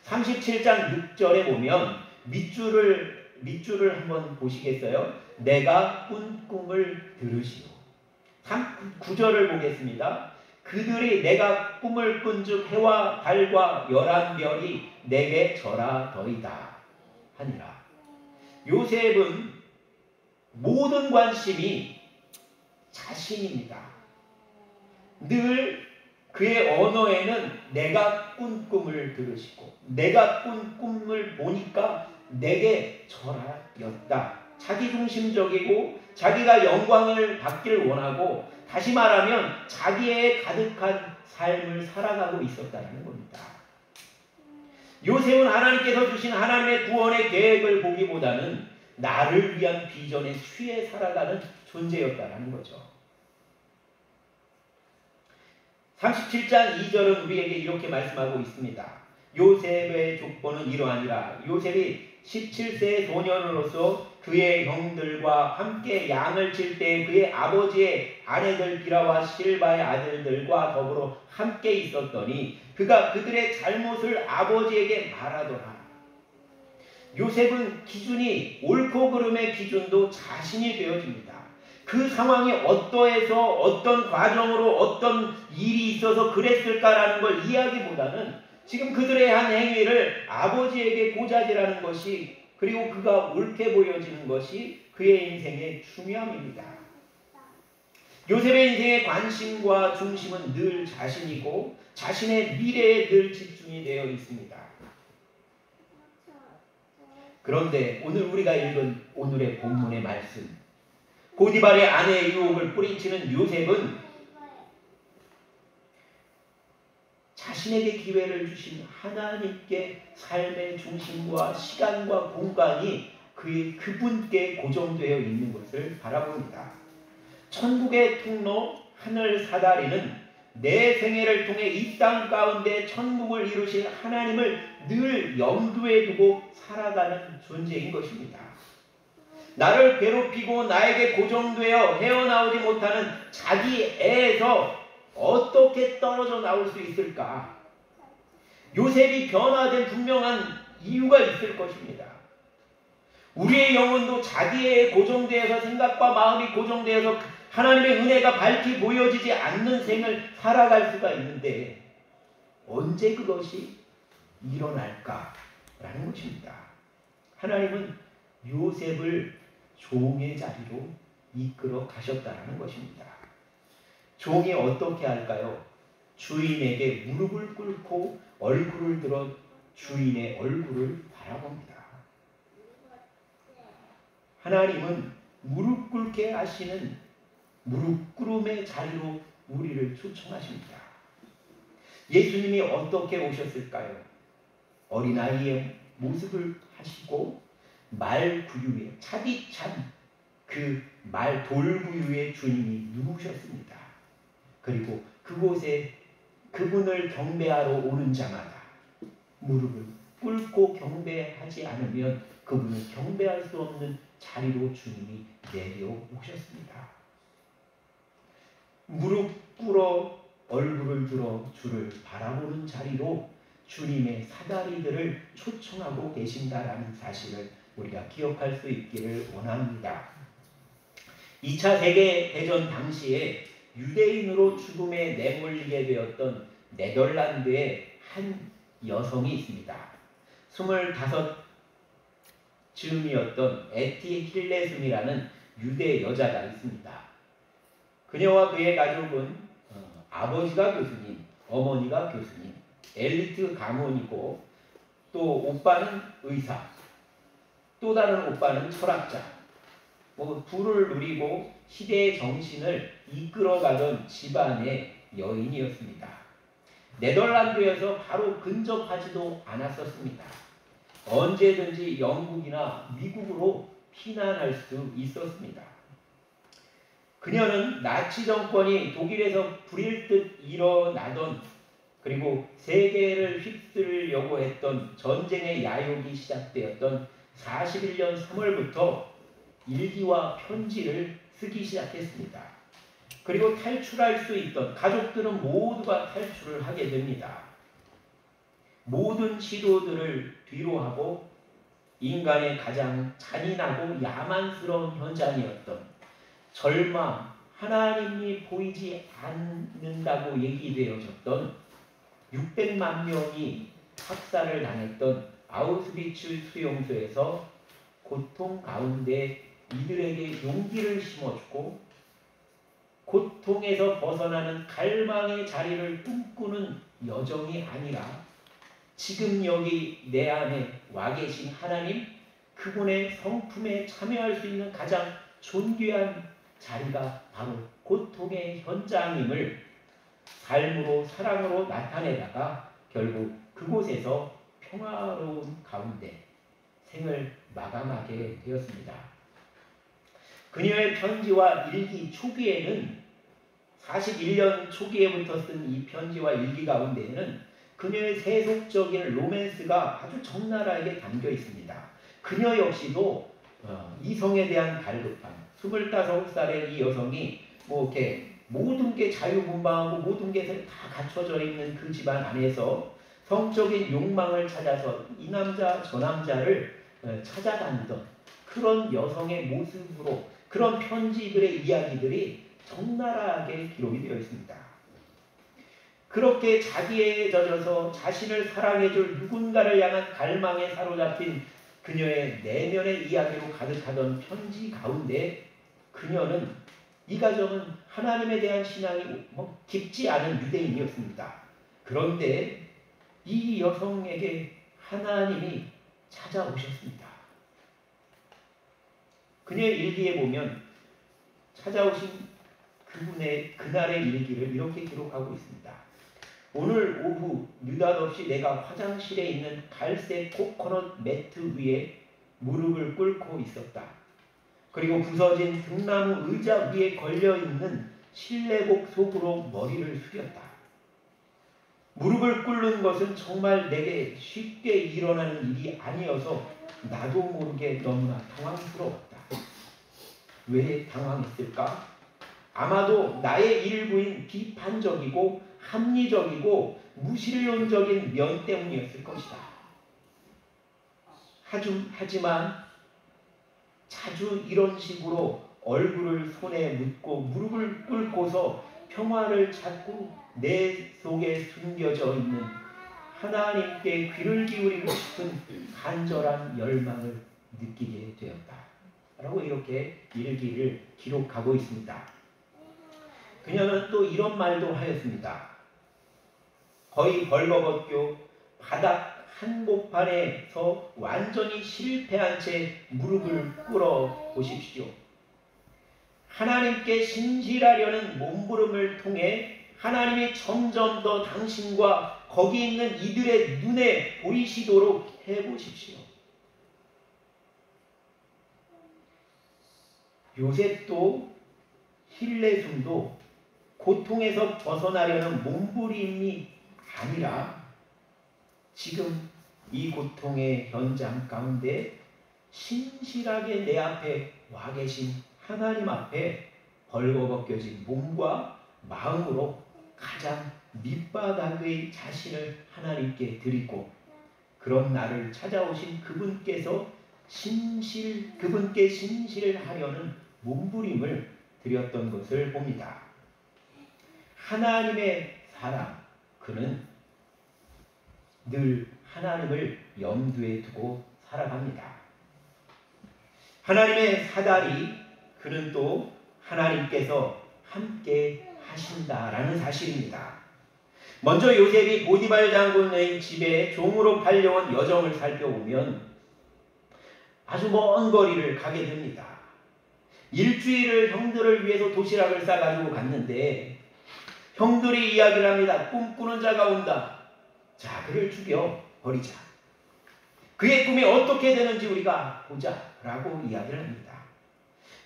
37장 6절에 보면 밑줄을 한번 보시겠어요? 내가 꾼 꿈을 들으시오. 9절을 보겠습니다. 그들이 내가 꿈을 꾼즉 해와 달과 11별이 내게 절하더이다 하니라. 요셉은 모든 관심이 자신입니다. 늘 그의 언어에는 내가 꾼 꿈을 들으시고 내가 꾼 꿈을 보니까 내게 절하였다. 자기중심적이고 자기가 영광을 받기를 원하고, 다시 말하면 자기의 가득한 삶을 살아가고 있었다는 겁니다. 요셉은 하나님께서 주신 하나님의 구원의 계획을 보기보다는 나를 위한 비전에 취해 살아가는 존재였다는 거죠. 37장 2절은 우리에게 이렇게 말씀하고 있습니다. 요셉의 족보는 이러하니라. 요셉이 17세의 소년으로서 그의 형들과 함께 양을 칠 때 그의 아버지의 아내들 비라와 실바의 아들들과 더불어 함께 있었더니 그가 그들의 잘못을 아버지에게 말하더라. 요셉은 기준이 옳고 그름의 기준도 자신이 되어집니다. 그 상황이 어떠해서 어떤 과정으로 어떤 일이 있어서 그랬을까라는 걸 이야기보다는 지금 그들의 한 행위를 아버지에게 고자질하는 것이, 그리고 그가 옳게 보여지는 것이 그의 인생의 중요함입니다. 요셉의 인생의 관심과 중심은 늘 자신이고 자신의 미래에 늘 집중이 되어 있습니다. 그런데 오늘 우리가 읽은 오늘의 본문의 말씀, 보디발의 아내의 유혹을 뿌리치는 요셉은 자신에게 기회를 주신 하나님께 삶의 중심과 시간과 공간이 그분께 고정되어 있는 것을 바라봅니다. 천국의 통로 하늘 사다리는 내 생애를 통해 이 땅 가운데 천국을 이루실 하나님을 늘 염두에 두고 살아가는 존재인 것입니다. 나를 괴롭히고 나에게 고정되어 헤어나오지 못하는 자기 애에서 어떻게 떨어져 나올 수 있을까? 요셉이 변화된 분명한 이유가 있을 것입니다. 우리의 영혼도 자기의 고정되어서 생각과 마음이 고정되어서 하나님의 은혜가 밝히 보여지지 않는 생을 살아갈 수가 있는데 언제 그것이 일어날까라는 것입니다. 하나님은 요셉을 종의 자리로 이끌어 가셨다는 것입니다. 종이 어떻게 할까요? 주인에게 무릎을 꿇고 얼굴을 들어 주인의 얼굴을 바라봅니다. 하나님은 무릎 꿇게 하시는 무릎 꿇음의 자리로 우리를 초청하십니다. 예수님이 어떻게 오셨을까요? 어린아이의 모습을 하시고 말구유에 차디찬 그 말 돌구유에 주님이 누우셨습니다. 그리고 그곳에 그분을 경배하러 오는 자마다 무릎을 꿇고 경배하지 않으면 그분을 경배할 수 없는 자리로 주님이 내려오셨습니다. 무릎 꿇어 얼굴을 들어 주를 바라보는 자리로 주님의 사다리들을 초청하고 계신다라는 사실을 우리가 기억할 수 있기를 원합니다. 2차 세계대전 당시에 유대인으로 죽음에 내몰리게 되었던 네덜란드의 한 여성이 있습니다. 25즈음이었던 에티 힐레슨이라는 유대 여자가 있습니다. 그녀와 그의 가족은 아버지가 교수님, 어머니가 교수님, 엘리트 가문이고 또 오빠는 의사, 또 다른 오빠는 철학자, 부를 누리고 시대의 정신을 이끌어가던 집안의 여인이었습니다. 네덜란드에서 바로 근접하지도 않았었습니다. 언제든지 영국이나 미국으로 피난할 수 있었습니다. 그녀는 나치 정권이 독일에서 불일 듯 일어나던, 그리고 세계를 휩쓸려고 했던 전쟁의 야욕이 시작되었던 41년 3월부터 일기와 편지를 쓰기 시작했습니다. 그리고 탈출할 수 있던 가족들은 모두가 탈출을 하게 됩니다. 모든 시도들을 뒤로하고 인간의 가장 잔인하고 야만스러운 현장이었던 절망, 하나님이 보이지 않는다고 얘기되어졌던 600만 명이 학살을 당했던 아우슈비츠 수용소에서 고통 가운데 이들에게 용기를 심어주고 고통에서 벗어나는 갈망의 자리를 꿈꾸는 여정이 아니라 지금 여기 내 안에 와 계신 하나님, 그분의 성품에 참여할 수 있는 가장 존귀한 자리가 바로 고통의 현장임을 삶으로 사랑으로 나타내다가 결국 그곳에서 평화로운 가운데 생을 마감하게 되었습니다. 그녀의 편지와 일기 초기에는 41년 초기에부터 쓴 이 편지와 일기 가운데에는 그녀의 세속적인 로맨스가 아주 적나라하게 담겨 있습니다. 그녀 역시도 이성에 대한 갈급함, 25살의 이 여성이 이렇게 모든 게 자유분방하고 모든 게 다 갖춰져 있는 그 집안 안에서 성적인 욕망을 찾아서 이 남자 저 남자를 찾아다니던 그런 여성의 모습으로 그런 편지들의 이야기들이 적나라하게 기록이 되어 있습니다. 그렇게 자기에 젖어서 자신을 사랑해줄 누군가를 향한 갈망에 사로잡힌 그녀의 내면의 이야기로 가득하던 편지 가운데 그녀는 이 가정은 하나님에 대한 신앙이 깊지 않은 유대인이었습니다. 그런데 이 여성에게 하나님이 찾아오셨습니다. 그녀의 일기에 보면 찾아오신 그분의 그날의 일기를 이렇게 기록하고 있습니다. 오늘 오후 느닷없이 내가 화장실에 있는 갈색 코코넛 매트 위에 무릎을 꿇고 있었다. 그리고 부서진 등나무 의자 위에 걸려있는 실내복 속으로 머리를 숙였다. 무릎을 꿇는 것은 정말 내게 쉽게 일어나는 일이 아니어서 나도 모르게 너무나 당황스러웠다. 왜 당황했을까? 아마도 나의 일부인 비판적이고 합리적이고 무신론적인 면 때문이었을 것이다. 하지만 자주 이런 식으로 얼굴을 손에 묻고 무릎을 꿇고서 평화를 찾고 내 속에 숨겨져 있는 하나님께 귀를 기울이고 싶은 간절한 열망을 느끼게 되었다. 라고 이렇게 일기를 기록하고 있습니다. 그녀는 또 이런 말도 하였습니다. 거의 벌거벗고 바닥 한복판에서 완전히 실패한 채 무릎을 꿇어 보십시오. 하나님께 신실하려는 몸부림을 통해 하나님이 점점 더 당신과 거기 있는 이들의 눈에 보이시도록 해보십시오. 요셉도 힐레숨도 고통에서 벗어나려는 몸부림이 아니라 지금 이 고통의 현장 가운데 신실하게 내 앞에 와 계신 하나님 앞에 벌거벗겨진 몸과 마음으로 가장 밑바닥의 자신을 하나님께 드리고 그런 나를 찾아오신 그분께서 그분께 신실하려는 몸부림을 드렸던 것을 봅니다. 하나님의 사람, 그는 늘 하나님을 염두에 두고 살아갑니다. 하나님의 사다리, 그는 또 하나님께서 함께 하신다라는 사실입니다. 먼저 요셉이 보디발 장군의 집에 종으로 팔려온 여정을 살펴보면 아주 먼 거리를 가게 됩니다. 일주일을 형들을 위해서 도시락을 싸가지고 갔는데 형들이 이야기를 합니다. 꿈꾸는 자가 온다. 자, 그를 죽여 버리자. 그의 꿈이 어떻게 되는지 우리가 보자 라고 이야기를 합니다.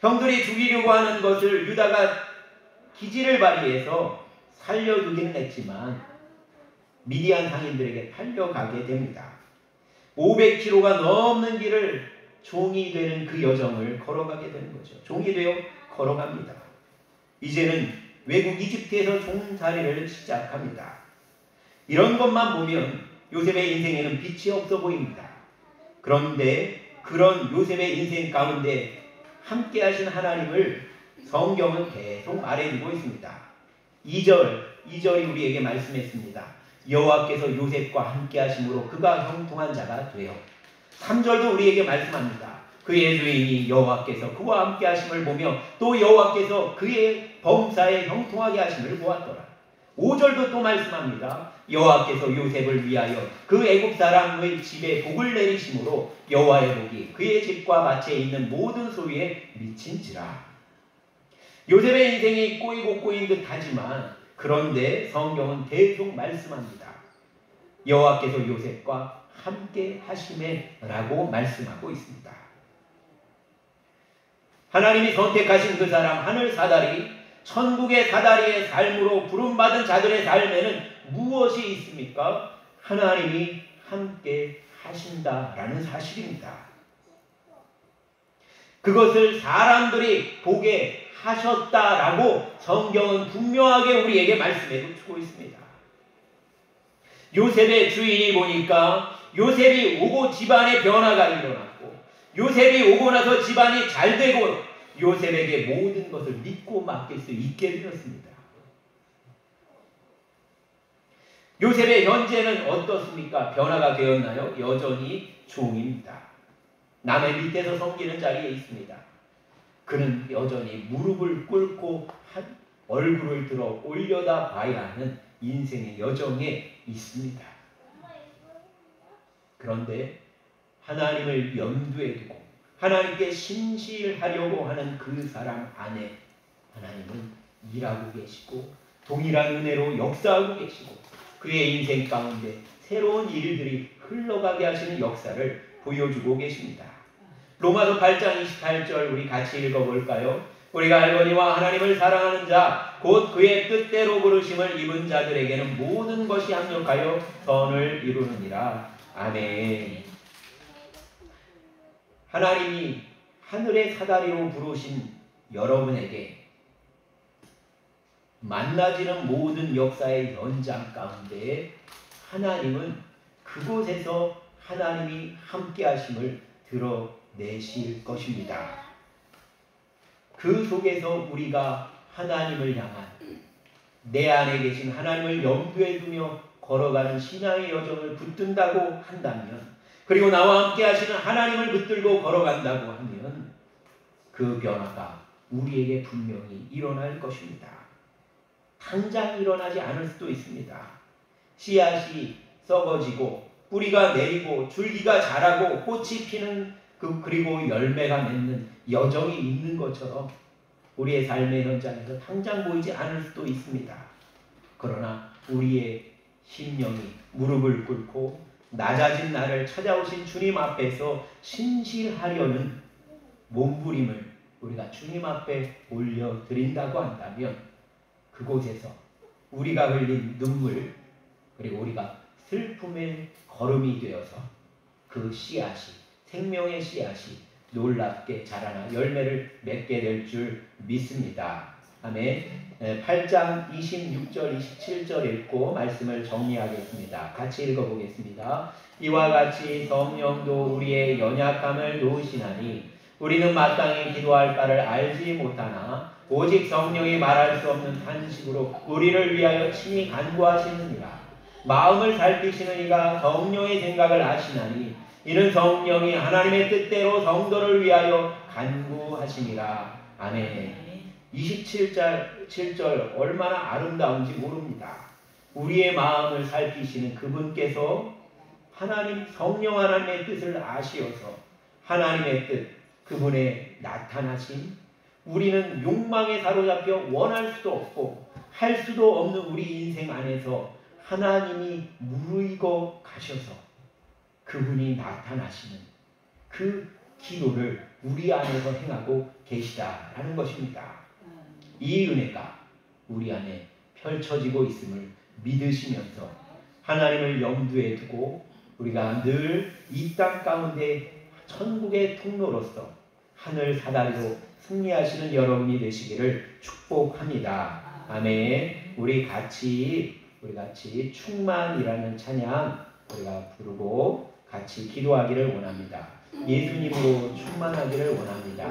형들이 죽이려고 하는 것을 유다가 기지를 발휘해서 살려두기는 했지만 미디안 상인들에게 팔려가게 됩니다. 500km가 넘는 길을 종이 되는 그 여정을 걸어가게 되는 거죠. 종이 되어 걸어갑니다. 이제는 외국 이집트에서 종살이를 시작합니다. 이런 것만 보면 요셉의 인생에는 빛이 없어 보입니다. 그런데 그런 요셉의 인생 가운데 함께 하신 하나님을 성경은 계속 말해주고 있습니다. 2절이 우리에게 말씀했습니다. 여호와께서 요셉과 함께 하심으로 그가 형통한 자가 되어. 3절도 우리에게 말씀합니다. 그의 주인이 여호와께서 그와 함께 하심을 보며 또 여호와께서 그의 범사에 형통하게 하심을 보았더라. 5절도 또 말씀합니다. 여호와께서 요셉을 위하여 그 애굽 사람의 집에 복을 내리심으로 여호와의 복이 그의 집과 밭에 있는 모든 소유에 미친지라. 요셉의 인생이 꼬이고 꼬인 듯 하지만 그런데 성경은 계속 말씀합니다. 여호와께서 요셉과 함께 하심에 라고 말씀하고 있습니다. 하나님이 선택하신 그 사람 하늘 사다리, 천국의 사다리의 삶으로 부름받은 자들의 삶에는 무엇이 있습니까? 하나님이 함께 하신다라는 사실입니다. 그것을 사람들이 보게 하셨다라고 성경은 분명하게 우리에게 말씀해 주고 있습니다. 요셉의 주인이 보니까 요셉이 오고 집안에 변화가 일어났고 요셉이 오고 나서 집안이 잘 되고 요셉에게 모든 것을 믿고 맡길 수 있게 되었습니다. 요셉의 현재는 어떻습니까? 변화가 되었나요? 여전히 종입니다. 남의 밑에서 섬기는 자리에 있습니다. 그는 여전히 무릎을 꿇고 얼굴을 들어 올려다 봐야 하는 인생의 여정에 있습니다. 그런데 하나님을 염두에 두고 하나님께 신실하려고 하는 그 사람 안에 하나님은 일하고 계시고 동일한 은혜로 역사하고 계시고 그의 인생 가운데 새로운 일들이 흘러가게 하시는 역사를 보여주고 계십니다. 로마서 8장 28절 우리 같이 읽어볼까요? 우리가 알거니와 하나님을 사랑하는 자 곧 그의 뜻대로 부르심을 입은 자들에게는 모든 것이 합력하여 선을 이루느니라. 아멘. 하나님이 하늘의 사다리로 부르신 여러분에게 만나지는 모든 역사의 연장 가운데 하나님은 그곳에서 하나님이 함께 하심을 드러내실 것입니다. 그 속에서 우리가 하나님을 향한 내 안에 계신 하나님을 염두에 두며 걸어가는 신앙의 여정을 붙든다고 한다면 그리고 나와 함께 하시는 하나님을 붙들고 걸어간다고 하면 그 변화가 우리에게 분명히 일어날 것입니다. 당장 일어나지 않을 수도 있습니다. 씨앗이 썩어지고 뿌리가 내리고 줄기가 자라고 꽃이 피는 그리고 열매가 맺는 여정이 있는 것처럼 우리의 삶의 현장에서 당장 보이지 않을 수도 있습니다. 그러나 우리의 심령이 무릎을 꿇고 낮아진 나를 찾아오신 주님 앞에서 신실하려는 몸부림을 우리가 주님 앞에 올려드린다고 한다면 그곳에서 우리가 흘린 눈물 그리고 우리가 슬픔의 걸음이 되어서 그 씨앗이 생명의 씨앗이 놀랍게 자라나 열매를 맺게 될 줄 믿습니다. 아멘. 8장 26절 27절 읽고 말씀을 정리하겠습니다. 같이 읽어보겠습니다. 이와 같이 성령도 우리의 연약함을 도우시나니 우리는 마땅히 기도할 바를 알지 못하나 오직 성령이 말할 수 없는 탄식으로 우리를 위하여 친히 간구하시느니라. 마음을 살피시는 이가 성령의 생각을 아시나니 이는 성령이 하나님의 뜻대로 성도를 위하여 간구하시니라. 아멘. 27절 얼마나 아름다운지 모릅니다. 우리의 마음을 살피시는 그분께서 하나님 성령 하나님의 뜻을 아시어서 하나님의 뜻 그분의 나타나심 우리는 욕망에 사로잡혀 원할 수도 없고 할 수도 없는 우리 인생 안에서 하나님이 무르익어 가셔서 그분이 나타나시는 그 기도를 우리 안에서 행하고 계시다라는 것입니다. 이 은혜가 우리 안에 펼쳐지고 있음을 믿으시면서 하나님을 염두에 두고 우리가 늘 이 땅 가운데 천국의 통로로서 하늘 사다리로 승리하시는 여러분이 되시기를 축복합니다. 아멘. 우리 같이 충만이라는 찬양 우리가 부르고 같이 기도하기를 원합니다. 예수님으로 충만하기를 원합니다.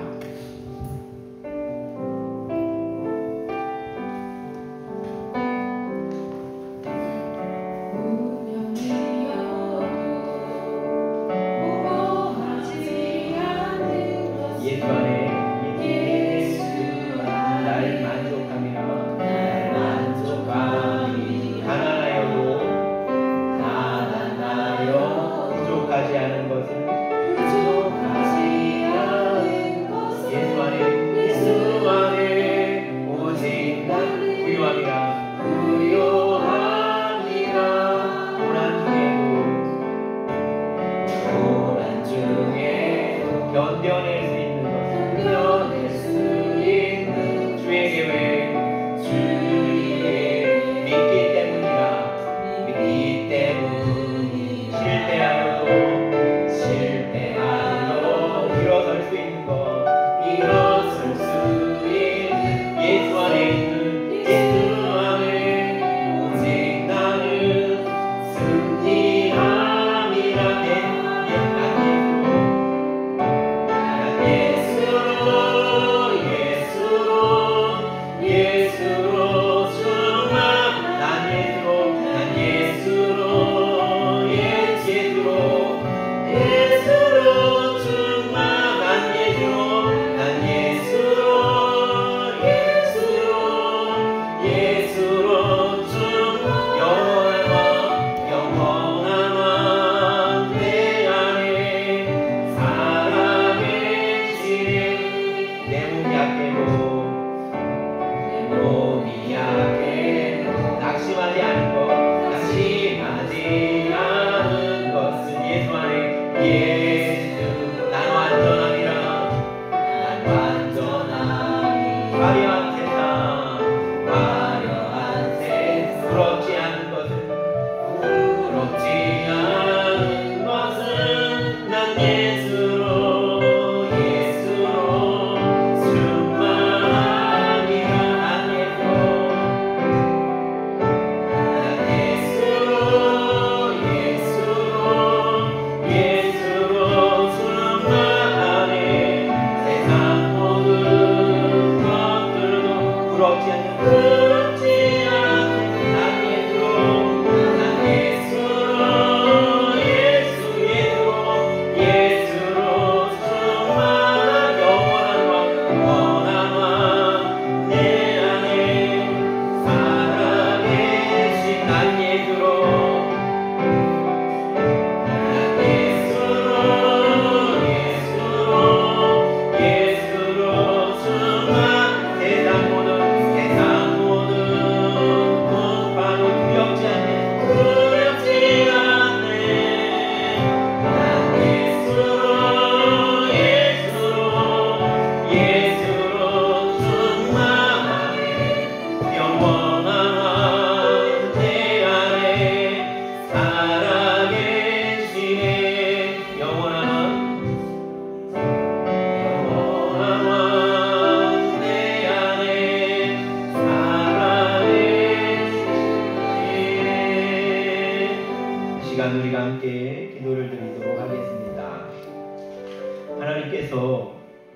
하나님께서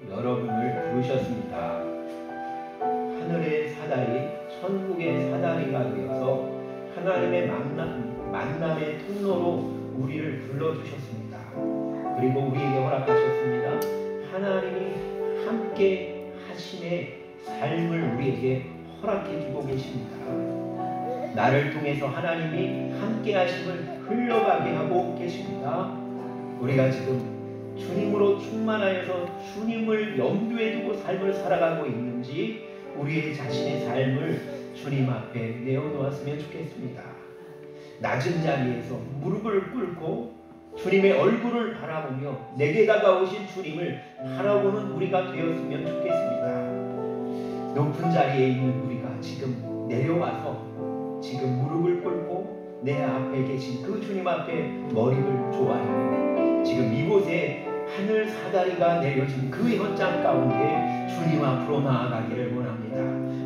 여러분을 부르셨습니다. 하늘의 사다리, 천국의 사다리가 되어서 하나님의 만남의 통로로 우리를 불러주셨습니다. 그리고 우리에게 허락하셨습니다. 하나님이 함께 하심의 삶을 우리에게 허락해주고 계십니다. 나를 통해서 하나님이 함께 하심을 흘러가게 하고 계십니다. 우리가 지금 주님으로 충만하여서 주님을 염두에 두고 삶을 살아가고 있는지 우리의 자신의 삶을 주님 앞에 내어놓았으면 좋겠습니다. 낮은 자리에서 무릎을 꿇고 주님의 얼굴을 바라보며 내게 다가오신 주님을 바라보는 우리가 되었으면 좋겠습니다. 높은 자리에 있는 우리가 지금 내려와서 지금 무릎을 꿇고 내 앞에 계신 그 주님 앞에 머리를 조아리며 지금 이곳에 하늘 사다리가 내려진 그 현장 가운데 주님 앞으로 나아가기를 원합니다.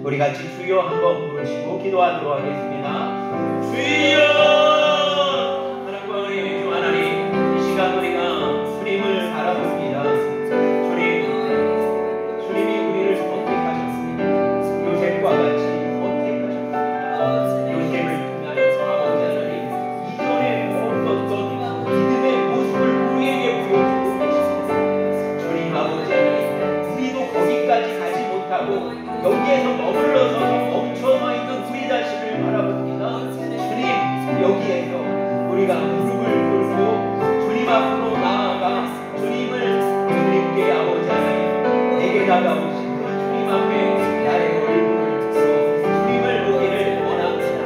우리 같이 주여 한번 부르시고 기도하도록 하겠습니다. 주여! 하나님의 주 하나님, 이 시간 우리가 주님을 바라봅니다. 주님이 우리를 선택하셨습니다. 요셉과 같이 선택하셨습니다. 요셉을 통하여 아버지 하나님, 이전에 없었던 믿음의 모습을 우리에게 보여주고 계십니다. 주님 아버지 하나님, 우리도 거기까지 가지 못하고 여기에서 머물러서 멈춰서 있는 우리 자신을 바라봅니다. 주님, 여기에서 우리가 무릎을 꿇고 주님 앞으로 나아가 주님께 아버지 하나님, 내게 다가오신 그 주님 앞에 나의 얼굴을 들어 주님을 보기를 원합니다.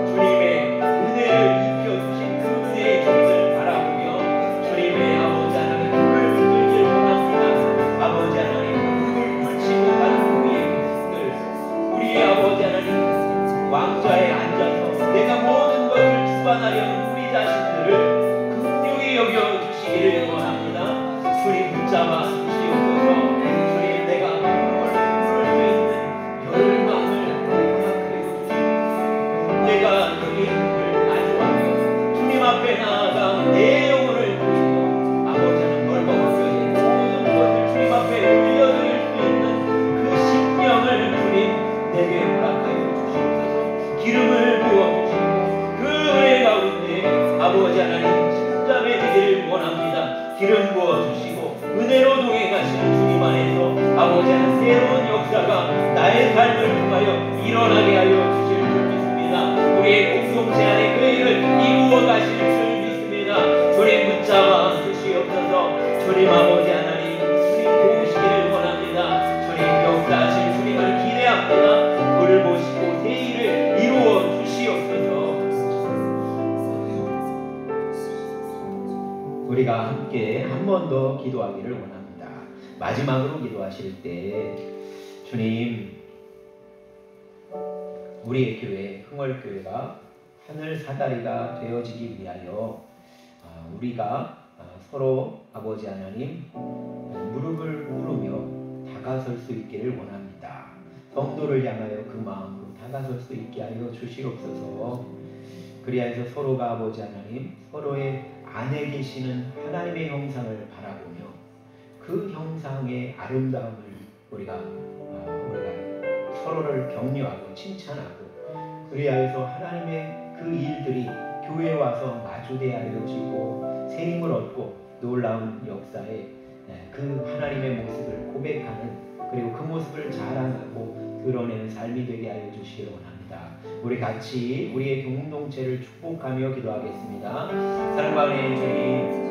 주님의 은혜를 입혀주신 그 은혜의 주님을 바라보며 주님의 아버지 하나님 눈을 붙들길 원합니다. 아버지 하나님, 무릎을 꿇지 못하는 우리의 아버지 하나님, 왕좌에 앉아서 내가 모든 것을 주관하려는 우리 자신들을 긍휼히 여겨주시기를 원합니다. 주님 붙잡아 주시옵소서. 주님, 내가 눈물 수 있는 열망을 허락하여 주시옵소서. 내가 주님을 안주하며 주님 앞에 나아가 내 영혼을 드리고 아버지 하나님 넓어보게 모든 것을 주님 앞에 올려드릴 수 있는 그 심령을 주님 내게 허락하여 주시옵소서. 기름을 부어주시고 그 은혜 가운데 아버지 하나님 침잠에 되기를 원합니다. 기름 부어주시고 은혜로 동행하시는 주님 안에서 아버지 하나님 새로운 역사가 나의 삶을 통하여 일어나게 하여 주실 줄 믿습니다. 우리의 공동체 안에 그 일을 이루어 가실 줄 믿습니다. 주님 붙잡아 주시옵소서. 주님 아버지 하나님, 주님 도우시기를 원합니다. 주님 역사하실 주님을 기대합니다. 돌보시고 새 일을 이루어 주시옵소서. 우리가 함께 한 번 더 기도하기를 원합니다. 마지막으로 기도하실 때 주님, 우리의 교회 흥월교회가 하늘 사다리가 되어지기 위하여 우리가 서로 아버지 하나님 무릎을 꿇으며 다가설 수 있기를 원합니다. 성도를 향하여 그 마음으로 다가설 수 있게 하여 주시옵소서. 그리하여서 서로가 아버지 하나님 서로의 안에 계시는 하나님의 형상을 바라보며 그 형상의 아름다움을 우리가 서로를 격려하고 칭찬하고 그리하여서 하나님의 그 일들이 교회에 와서 마주대하여지고 새 힘을 얻고 놀라운 역사에 그 하나님의 모습을 고백하는 그리고 그 모습을 자랑하고 드러내는 삶이 되게 하여 주시기 원합니다. 우리 같이 우리의 공동체를 축복하며 기도하겠습니다. 사랑받는 주님,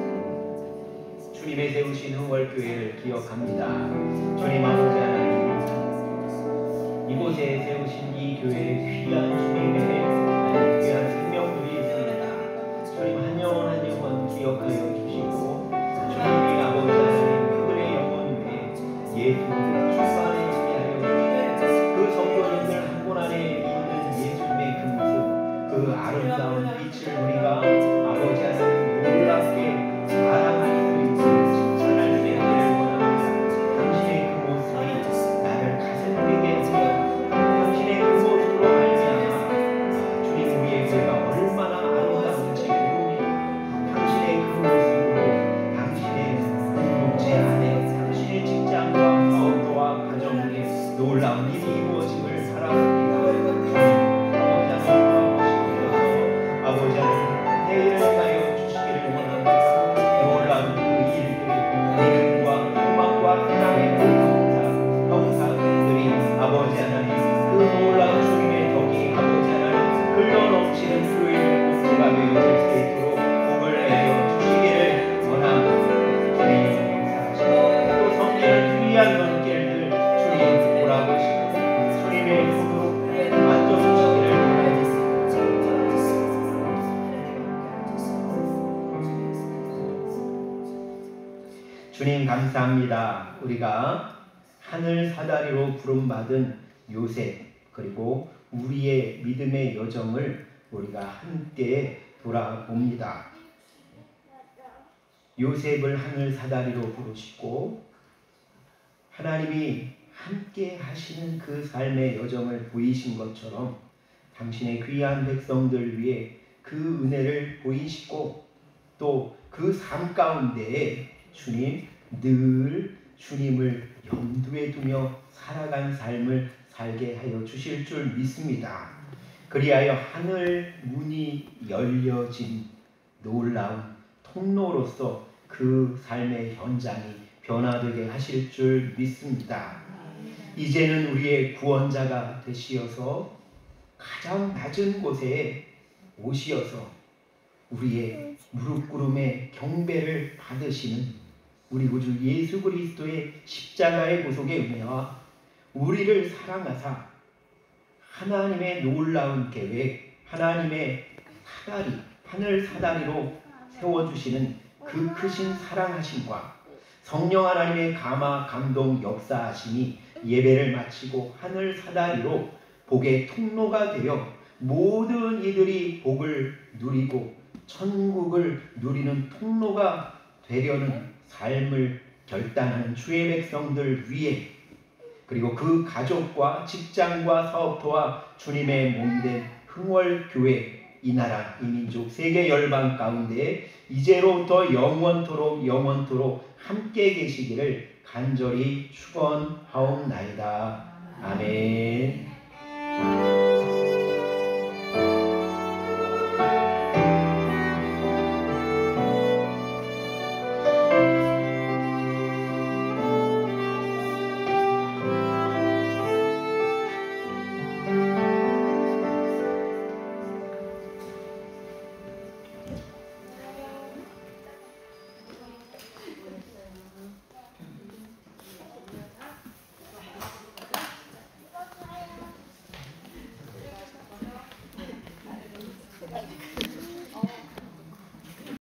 주님의 세우신 흥월교회를 기억합니다. 주님 아버지 하나님, 이곳에 세우신 이 교회에 귀한 주님의 귀한 생명들이 있습니다. 주님 한 영혼 한 영혼 기억하여 주시고 주님의 아버지 하나님 그들의 영혼 위에 예수를 충만해지게 하여 주시고 그 성도님들 한 분 안에 있는 예수님의 그 모습 그 아름다운 빛을 우리가 아버지 하나님 놀랍게 자랑할 수 있고 칭찬할 수 있기를 원합니다. 당신의 그 모습이 나를 가슴 뛰게 하며 당신의 그 모습으로 말미암아 주님 우리의 교회가 얼마나 아름다운지 모릅니다. 당신의 그 모습 주님 감사합니다. 우리가 하늘 사다리로 부름받은 요셉 그리고 우리의 믿음의 여정을 우리가 함께 돌아봅니다. 요셉을 하늘 사다리로 부르시고 하나님이 함께 하시는 그 삶의 여정을 보이신 것처럼 당신의 귀한 백성들 위해 그 은혜를 보이시고 또 그 삶 가운데에 주님 늘 주님을 염두에 두며 살아간 삶을 살게 하여 주실 줄 믿습니다. 그리하여 하늘 문이 열려진 놀라운 통로로서 그 삶의 현장이 변화되게 하실 줄 믿습니다. 이제는 우리의 구원자가 되시어서 가장 낮은 곳에 오시어서 우리의 무릎꿇음의 경배를 받으시는 우리 구주 예수 그리스도의 십자가의 구속의 은혜와 우리를 사랑하사 하나님의 놀라운 계획, 하나님의 사다리, 하늘 사다리로 세워주시는 그 크신 사랑하심과 성령 하나님의 감화, 감동, 역사하심이 예배를 마치고 하늘 사다리로 복의 통로가 되어 모든 이들이 복을 누리고 천국을 누리는 통로가 되려는 삶을 결단하는 주의 백성들 위해 그리고 그 가족과 직장과 사업토와 주님의 몸된 흥월교회 이 나라 이 민족 세계 열방 가운데 이제로부터 영원토록 함께 계시기를 간절히 축원하옵나이다. 아멘.